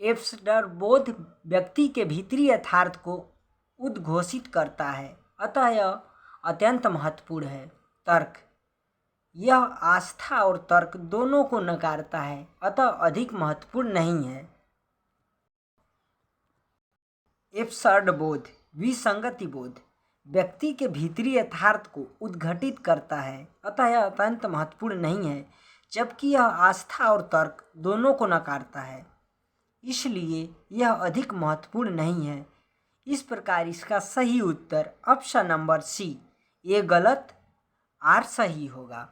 एब्सडरबोध व्यक्ति के भीतरी यथार्थ को उद्घोषित करता है, अतः यह अत्यंत महत्वपूर्ण है। तर्क, यह आस्था और तर्क दोनों को नकारता है, अतः अधिक महत्वपूर्ण नहीं है। एब्सर्ड बोध, विसंगति बोध व्यक्ति के भीतरी यथार्थ को उद्घटित करता है, अतः यह अत्यंत महत्वपूर्ण नहीं है, जबकि यह आस्था और तर्क दोनों को नकारता है, इसलिए यह अधिक महत्वपूर्ण नहीं है। इस प्रकार इसका सही उत्तर ऑप्शन नंबर सी, ये गलत, आर सही होगा।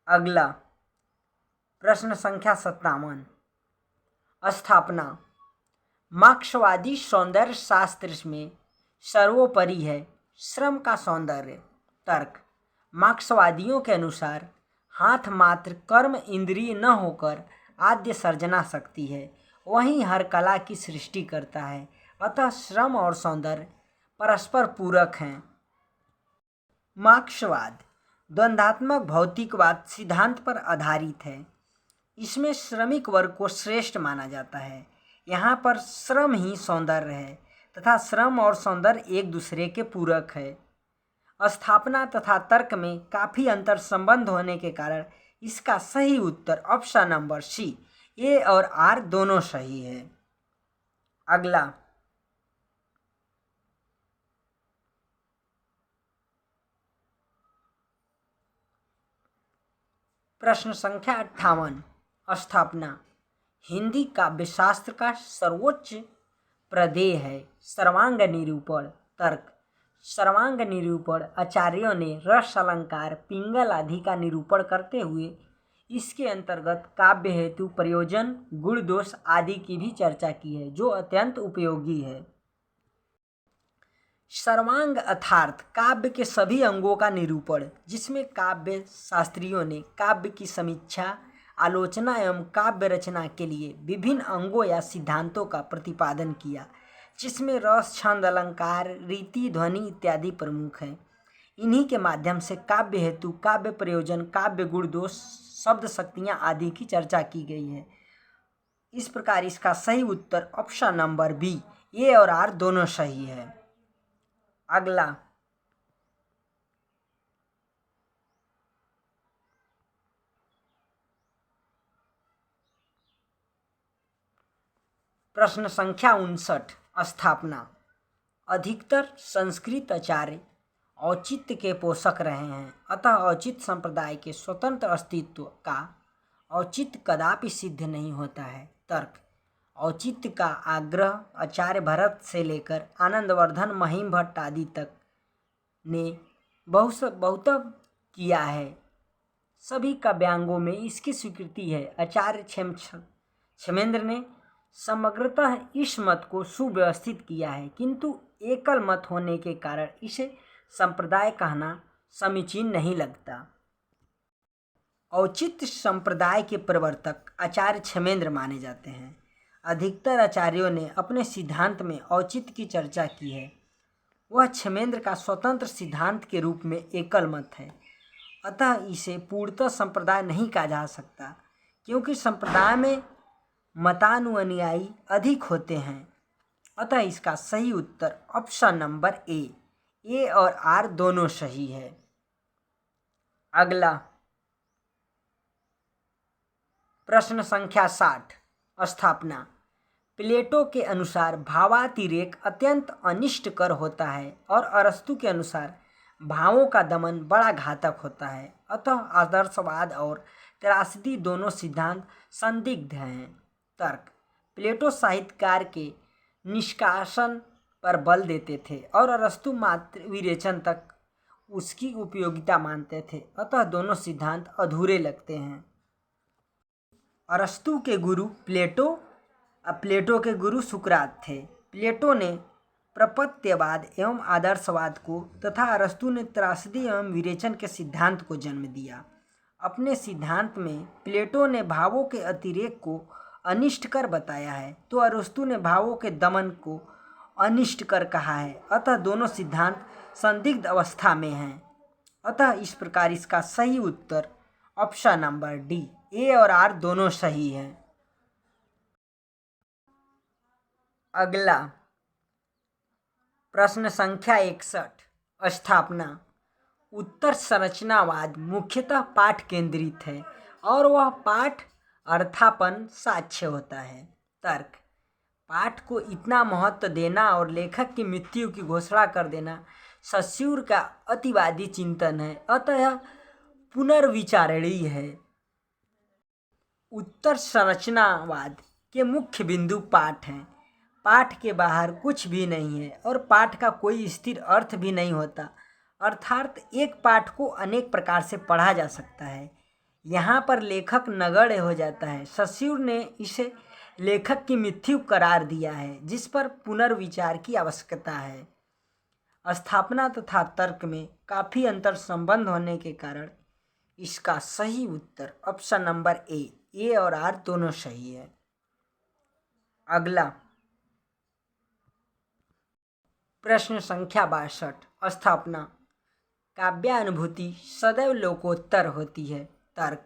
अगला प्रश्न संख्या 57। स्थापना। मार्क्सवादी सौंदर्य शास्त्र में सर्वोपरि है श्रम का सौंदर्य। तर्क, मार्क्सवादियों के अनुसार हाथ मात्र कर्म इंद्रिय न होकर आद्य सर्जना शक्ति है, वहीं हर कला की सृष्टि करता है, अतः श्रम और सौंदर्य परस्पर पूरक हैं। मार्क्सवाद द्वंद्वात्मक भौतिकवाद सिद्धांत पर आधारित है। इसमें श्रमिक वर्ग को श्रेष्ठ माना जाता है। यहाँ पर श्रम ही सौंदर्य है तथा श्रम और सौंदर्य एक दूसरे के पूरक है। स्थापना तथा तर्क में काफ़ी अंतर संबंध होने के कारण इसका सही उत्तर ऑप्शन नंबर सी, ए और आर दोनों सही है। अगला प्रश्न संख्या 58। स्थापना। हिंदी काव्यशास्त्र का सर्वोच्च प्रदेय है सर्वांग निरूपण। तर्क, सर्वांग निरूपण आचार्यों ने रस अलंकार, पिंगल आदि का निरूपण करते हुए इसके अंतर्गत काव्य हेतु प्रयोजन, गुण दोष आदि की भी चर्चा की है, जो अत्यंत उपयोगी है। सर्वांग अर्थात काव्य के सभी अंगों का निरूपण, जिसमें काव्य शास्त्रियों ने काव्य की समीक्षा, आलोचना एवं काव्य रचना के लिए विभिन्न अंगों या सिद्धांतों का प्रतिपादन किया, जिसमें रस, छंद, अलंकार, रीति, ध्वनि इत्यादि प्रमुख हैं। इन्हीं के माध्यम से काव्य हेतु, काव्य प्रयोजन, काव्य गुण दोष, शब्द शक्तियाँ आदि की चर्चा की गई है। इस प्रकार इसका सही उत्तर ऑप्शन नंबर बी, ए और आर दोनों सही है। अगला प्रश्न संख्या 59, स्थापना। अधिकतर संस्कृत आचार्य औचित्य के पोषक रहे हैं, अतः औचित्य संप्रदाय के स्वतंत्र अस्तित्व का औचित्य कदापि सिद्ध नहीं होता है। तर्क। औचित्य का आग्रह आचार्य भरत से लेकर आनंदवर्धन, महिम भट्ट आदि तक ने बहुत किया है। सभी काव्यांगों में इसकी स्वीकृति है। आचार्य क्षेमेंद्र ने समग्रतः इस मत को सुव्यवस्थित किया है, किंतु एकल मत होने के कारण इसे संप्रदाय कहना समीचीन नहीं लगता। औचित्य संप्रदाय के प्रवर्तक आचार्य क्षेमेंद्र माने जाते हैं। अधिकतर आचार्यों ने अपने सिद्धांत में औचित्य की चर्चा की है। वह क्षेमेंद्र का स्वतंत्र सिद्धांत के रूप में एकल मत है, अतः इसे पूर्णतः संप्रदाय नहीं कहा जा सकता, क्योंकि संप्रदाय में मतानुयायी अधिक होते हैं। अतः इसका सही उत्तर ऑप्शन नंबर ए और आर दोनों सही है। अगला प्रश्न संख्या 60, स्थापना। प्लेटो के अनुसार भावातिरेक अत्यंत अनिष्टकर होता है और अरस्तु के अनुसार भावों का दमन बड़ा घातक होता है। अतः आदर्शवाद और त्रासदी दोनों सिद्धांत संदिग्ध हैं। तर्क। प्लेटो साहित्यकार के निष्कासन पर बल देते थे और अरस्तु मात्र विरेचन तक उसकी उपयोगिता मानते थे, अतः दोनों सिद्धांत अधूरे लगते हैं। अरस्तु के गुरु प्लेटो के गुरु सुकरात थे। प्लेटो ने प्रपत्यवाद एवं आदर्शवाद को तथा अरस्तु ने त्रासदी एवं विरेचन के सिद्धांत को जन्म दिया। अपने सिद्धांत में प्लेटो ने भावों के अतिरेक को अनिष्टकर बताया है, तो अरस्तु ने भावों के दमन को अनिष्टकर कहा है। अतः दोनों सिद्धांत संदिग्ध अवस्था में हैं। अतः इस प्रकार इसका सही उत्तर ऑप्शन नंबर डी, ए और आर दोनों सही हैं। अगला प्रश्न संख्या 61, स्थापना। उत्तर संरचनावाद मुख्यतः पाठ केंद्रित है और वह पाठ अर्थापन साक्ष्य होता है। तर्क। पाठ को इतना महत्व देना और लेखक की मृत्यु की घोषणा कर देना सस्यूर का अतिवादी चिंतन है, अतः यह पुनर्विचारणीय है। उत्तर संरचनावाद के मुख्य बिंदु पाठ हैं। पाठ के बाहर कुछ भी नहीं है और पाठ का कोई स्थिर अर्थ भी नहीं होता, अर्थात एक पाठ को अनेक प्रकार से पढ़ा जा सकता है। यहाँ पर लेखक नगण्य हो जाता है। सस्यूर ने इसे लेखक की मृत्यु करार दिया है, जिस पर पुनर्विचार की आवश्यकता है। स्थापना तथा तर्क में काफ़ी अंतर संबंध होने के कारण इसका सही उत्तर ऑप्शन नंबर ए और आर दोनों सही है। अगला प्रश्न संख्या 62, स्थापना। काव्यानुभूति सदैव लोकोत्तर होती है। तर्क।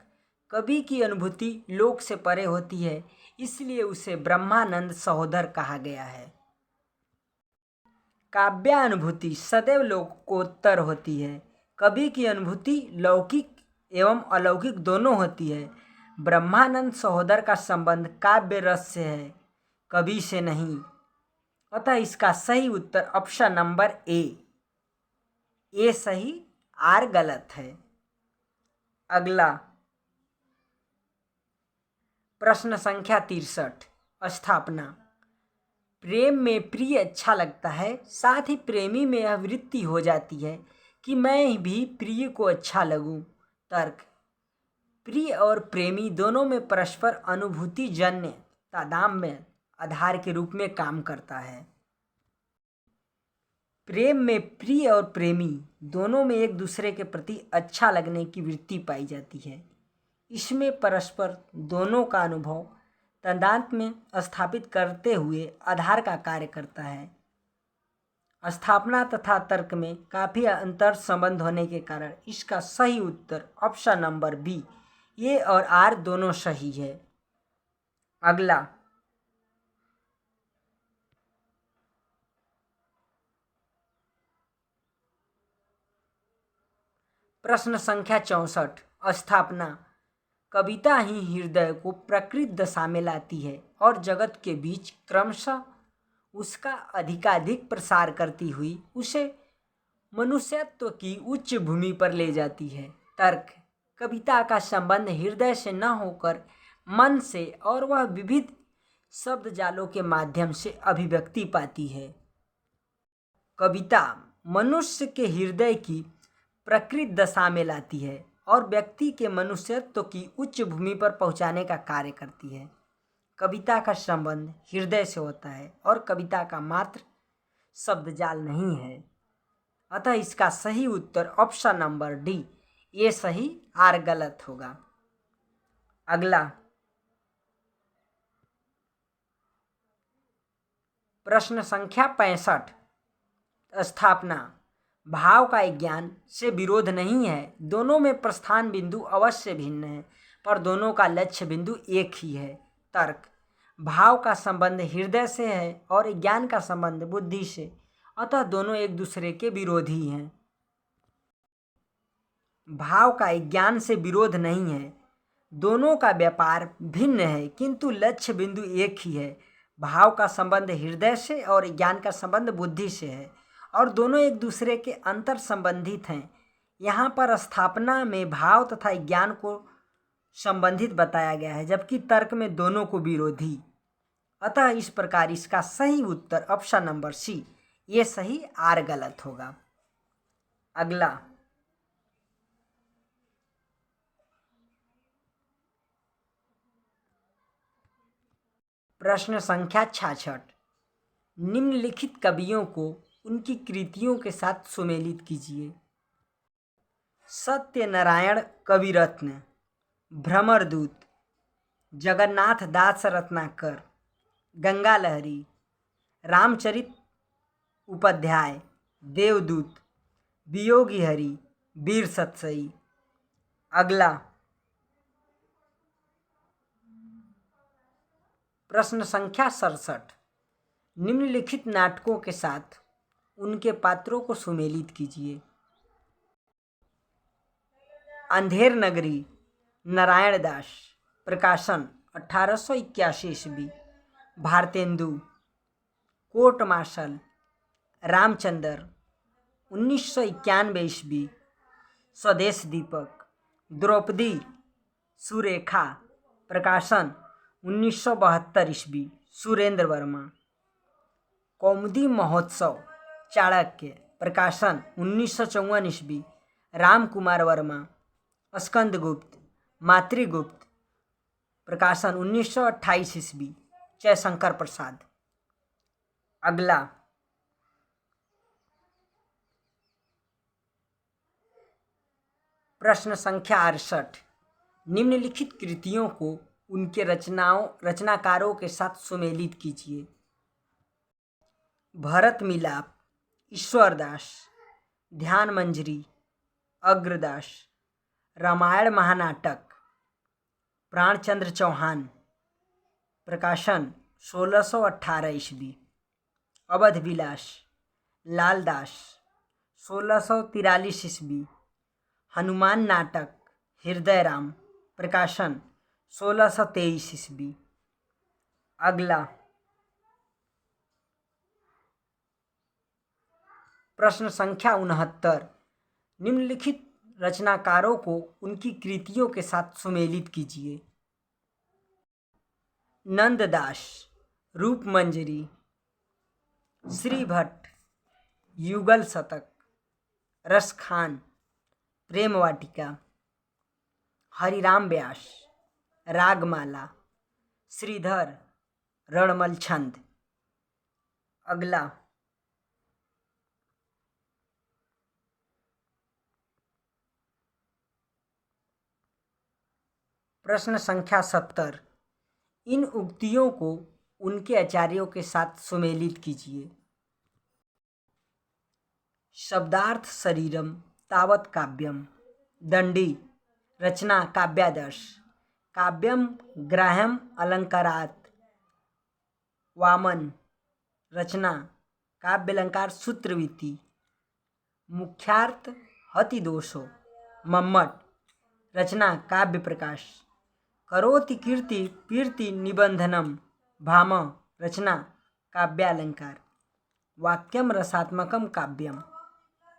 कवि की अनुभूति लोक से परे होती है, इसलिए उसे ब्रह्मानंद सहोदर कहा गया है। काव्यानुभूति सदैव लोकोत्तर होती है। कवि की अनुभूति लौकिक एवं अलौकिक दोनों होती है। ब्रह्मानंद सहोदर का संबंध काव्य रस से है, कवि से नहीं। अतः इसका सही उत्तर ऑप्शन नंबर ए सही, आर गलत है। अगला प्रश्न संख्या 63, स्थापना। प्रेम में प्रिय अच्छा लगता है, साथ ही प्रेमी में यह वृत्ति हो जाती है कि मैं भी प्रिय को अच्छा लगूं। तर्क। प्रिय और प्रेमी दोनों में परस्पर अनुभूति जन्य तादात्म्य आधार के रूप में काम करता है। प्रेम में प्रिय और प्रेमी दोनों में एक दूसरे के प्रति अच्छा लगने की वृत्ति पाई जाती है। इसमें परस्पर दोनों का अनुभव तदांत में स्थापित करते हुए आधार का कार्य करता है। स्थापना तथा तर्क में काफ़ी अंतर संबंध होने के कारण इसका सही उत्तर ऑप्शन नंबर बी, ए और आर दोनों सही है। अगला प्रश्न संख्या 64। स्थापना। कविता ही हृदय को प्रकृत दशा में लाती है और जगत के बीच क्रमशः उसका अधिकाधिक प्रसार करती हुई उसे मनुष्यत्व की उच्च भूमि पर ले जाती है। तर्क। कविता का संबंध हृदय से न होकर मन से और वह विविध शब्द जालों के माध्यम से अभिव्यक्ति पाती है। कविता मनुष्य के हृदय की प्रकृत दशा में लाती है और व्यक्ति के मनुष्यत्व की उच्च भूमि पर पहुंचाने का कार्य करती है। कविता का संबंध हृदय से होता है और कविता का मात्र शब्दजाल नहीं है। अतः इसका सही उत्तर ऑप्शन नंबर डी, ये सही, आर गलत होगा। अगला प्रश्न संख्या 65। स्थापना। भाव का ज्ञान से विरोध नहीं है, दोनों में प्रस्थान बिंदु अवश्य भिन्न है पर दोनों का लक्ष्य बिंदु एक ही है। तर्क। भाव का संबंध हृदय से है और ज्ञान का संबंध बुद्धि से, अतः दोनों एक दूसरे के विरोधी हैं। भाव का ज्ञान से विरोध नहीं है, दोनों का व्यापार भिन्न है किंतु लक्ष्य बिंदु एक ही है। भाव का संबंध हृदय से और ज्ञान का संबंध बुद्धि से है और दोनों एक दूसरे के अंतर संबंधित हैं। यहाँ पर स्थापना में भाव तथा ज्ञान को संबंधित बताया गया है जबकि तर्क में दोनों को विरोधी। अतः इस प्रकार इसका सही उत्तर ऑप्शन नंबर सी, ये सही, आर गलत होगा। अगला प्रश्न संख्या 66। निम्नलिखित कवियों को उनकी कृतियों के साथ सुमेलित कीजिए। सत्यनारायण कविरत्न, भ्रमरदूत, जगन्नाथ दास रत्नाकर, गंगा लहरी, रामचरित उपाध्याय, देवदूत, वियोगी हरि, वीर सतसई। अगला प्रश्न संख्या 67। निम्नलिखित नाटकों के साथ उनके पात्रों को सुमेलित कीजिए। अंधेर नगरी, नारायण दास, प्रकाशन 1881 ईस्वी। भारतेंदु, कोर्ट मार्शल, रामचंद्र 1991 ईस्वी। स्वदेश दीपक, द्रौपदी सुरेखा, प्रकाशन 1972 ईस्वी, सुरेंद्र वर्मा। कौमुदी महोत्सव चाणक्य, प्रकाशन 1954 ईस्वी, राम कुमार वर्मा। स्कंदगुप्त, मातृगुप्त, प्रकाशन 1928 ईस्वी, जयशंकर प्रसाद। अगला प्रश्न संख्या 68। निम्नलिखित कृतियों को उनके रचनाकारों के साथ सुमेलित कीजिए। भरत मिलाप, ईश्वरदास, ध्यान मंजरी, अग्रदास, रामायण महानाटक, प्राणचंद्र चौहान, प्रकाशन 1618 ईस्वी। अवध विलास, लालदास 1643 ईस्वी। हनुमान नाटक, हृदयराम, प्रकाशन 1623 ईस्वी। अगला प्रश्न संख्या 69। निम्नलिखित रचनाकारों को उनकी कृतियों के साथ सुमेलित कीजिए। नंददास, रूपमंजरी, श्री भट्ट, युगल शतक, रसखान, प्रेम वाटिका, हरिराम व्यास, रागमाला, श्रीधर, रणमल छंद। अगला प्रश्न संख्या 70। इन उक्तियों को उनके आचार्यों के साथ सुमेलित कीजिए। शब्दार्थ शरीरम तावत काव्यम। दंडी रचना काव्यादर्श। काव्यम ग्राह्यम अलंकारात्। वामन रचना काव्यालंकार सूत्रवृत्ति। मुख्यार्थ हतिदोषो। मम्मट रचना काव्य प्रकाश। करोति कीर्ति कीर्ति निबंधनम। भाम रचना काव्यालंकार। वाक्यम रसात्मकम काव्यम।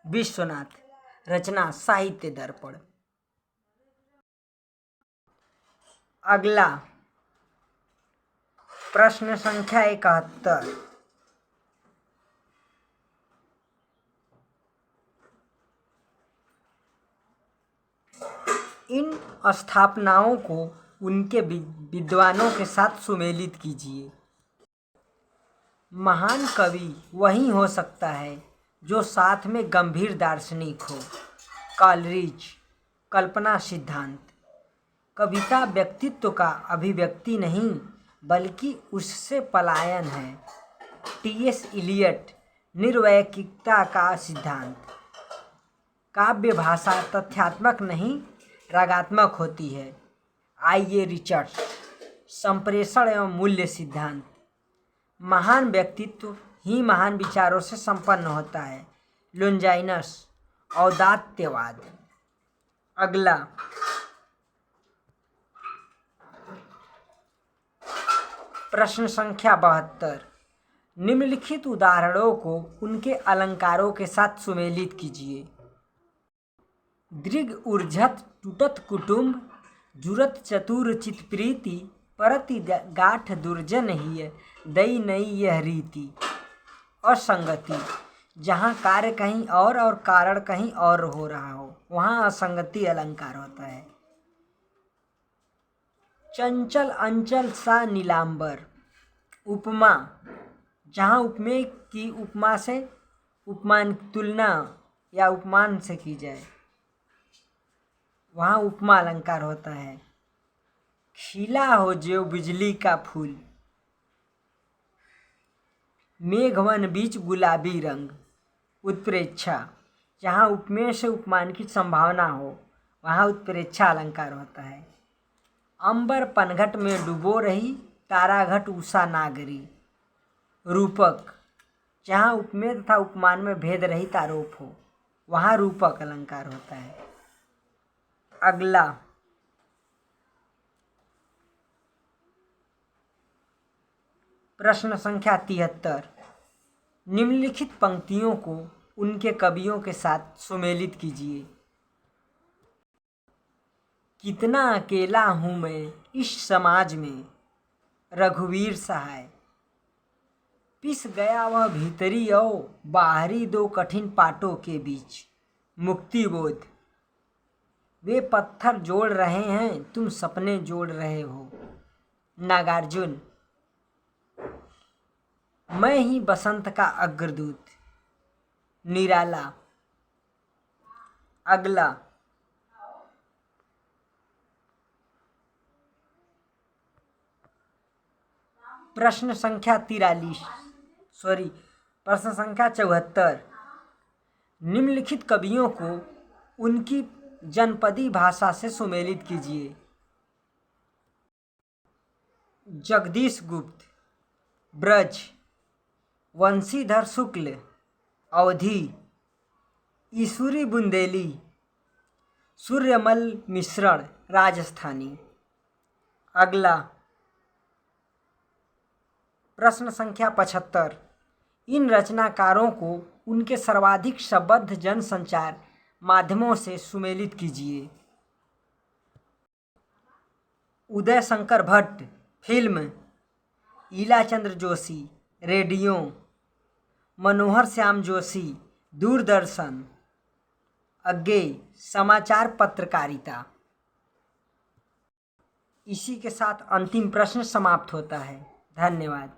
विश्वनाथ रचना साहित्य दर्पण। अगला प्रश्न संख्या 71। इन स्थापनाओं को उनके विद्वानों के साथ सुमेलित कीजिए। महान कवि वही हो सकता है जो साथ में गंभीर दार्शनिक हो। कॉलरिज कल्पना सिद्धांत। कविता व्यक्तित्व का अभिव्यक्ति नहीं बल्कि उससे पलायन है। टी.एस. इलियट निर्वैयक्तिकता का सिद्धांत। काव्य भाषा तथ्यात्मक नहीं रागात्मक होती है। आई.ए. रिचर्ड्स संप्रेषण एवं मूल्य सिद्धांत। महान व्यक्तित्व ही महान विचारों से संपन्न होता है। लोंजाइनस औदात्यवाद। अगला प्रश्न संख्या 72। निम्नलिखित उदाहरणों को उनके अलंकारों के साथ सुमेलित कीजिए। दृग ऊर्जत टूटत कुटुम्ब जुरत चतुर चित प्रीति परति गाठ दुर्जन ही दई नई यह रीति। असंगति जहाँ कार्य कहीं और कारण कहीं और हो रहा हो वहाँ असंगति अलंकार होता है। चंचल अंचल सा नीलांबर। उपमा जहाँ उपमेय की उपमा से उपमान तुलना या उपमान से की जाए वहाँ उपमा अलंकार होता है। खिला हो जो बिजली का फूल। मेघवन बीच गुलाबी रंग। उत्प्रेक्षा जहाँ उपमेय से उपमान की संभावना हो वहाँ उत्प्रेक्षा अलंकार होता है। अंबर पनघट में डूबो रही ताराघट उषा नागरी। रूपक जहाँ उपमेय तथा उपमान में भेद रहित आरोप हो वहाँ रूपक अलंकार होता है। अगला प्रश्न संख्या 73। निम्नलिखित पंक्तियों को उनके कवियों के साथ सुमेलित कीजिए। कितना अकेला हूँ मैं इस समाज में रघुवीर सहाय। पिस गया वह भीतरी और बाहरी दो कठिन पाटों के बीच। मुक्ति बोध वे पत्थर जोड़ रहे हैं तुम सपने जोड़ रहे हो। नागार्जुन मैं ही बसंत का अग्रदूत। निराला। अगला प्रश्न संख्या 74। निम्नलिखित कवियों को उनकी जनपदी भाषा से सुमेलित कीजिए। जगदीश गुप्त ब्रज। वंशीधर शुक्ल अवधि। ईश्वरी बुंदेली सूर्यमल मिश्रण राजस्थानी। अगला प्रश्न संख्या 75। इन रचनाकारों को उनके सर्वाधिक शब्दबद्ध जनसंचार माध्यमों से सुमेलित कीजिए। उदय शंकर भट्ट फिल्म। ईलाचंद्र जोशी रेडियो। मनोहर श्याम जोशी दूरदर्शन। अज्ञेय समाचार पत्रकारिता। इसी के साथ अंतिम प्रश्न समाप्त होता है। धन्यवाद।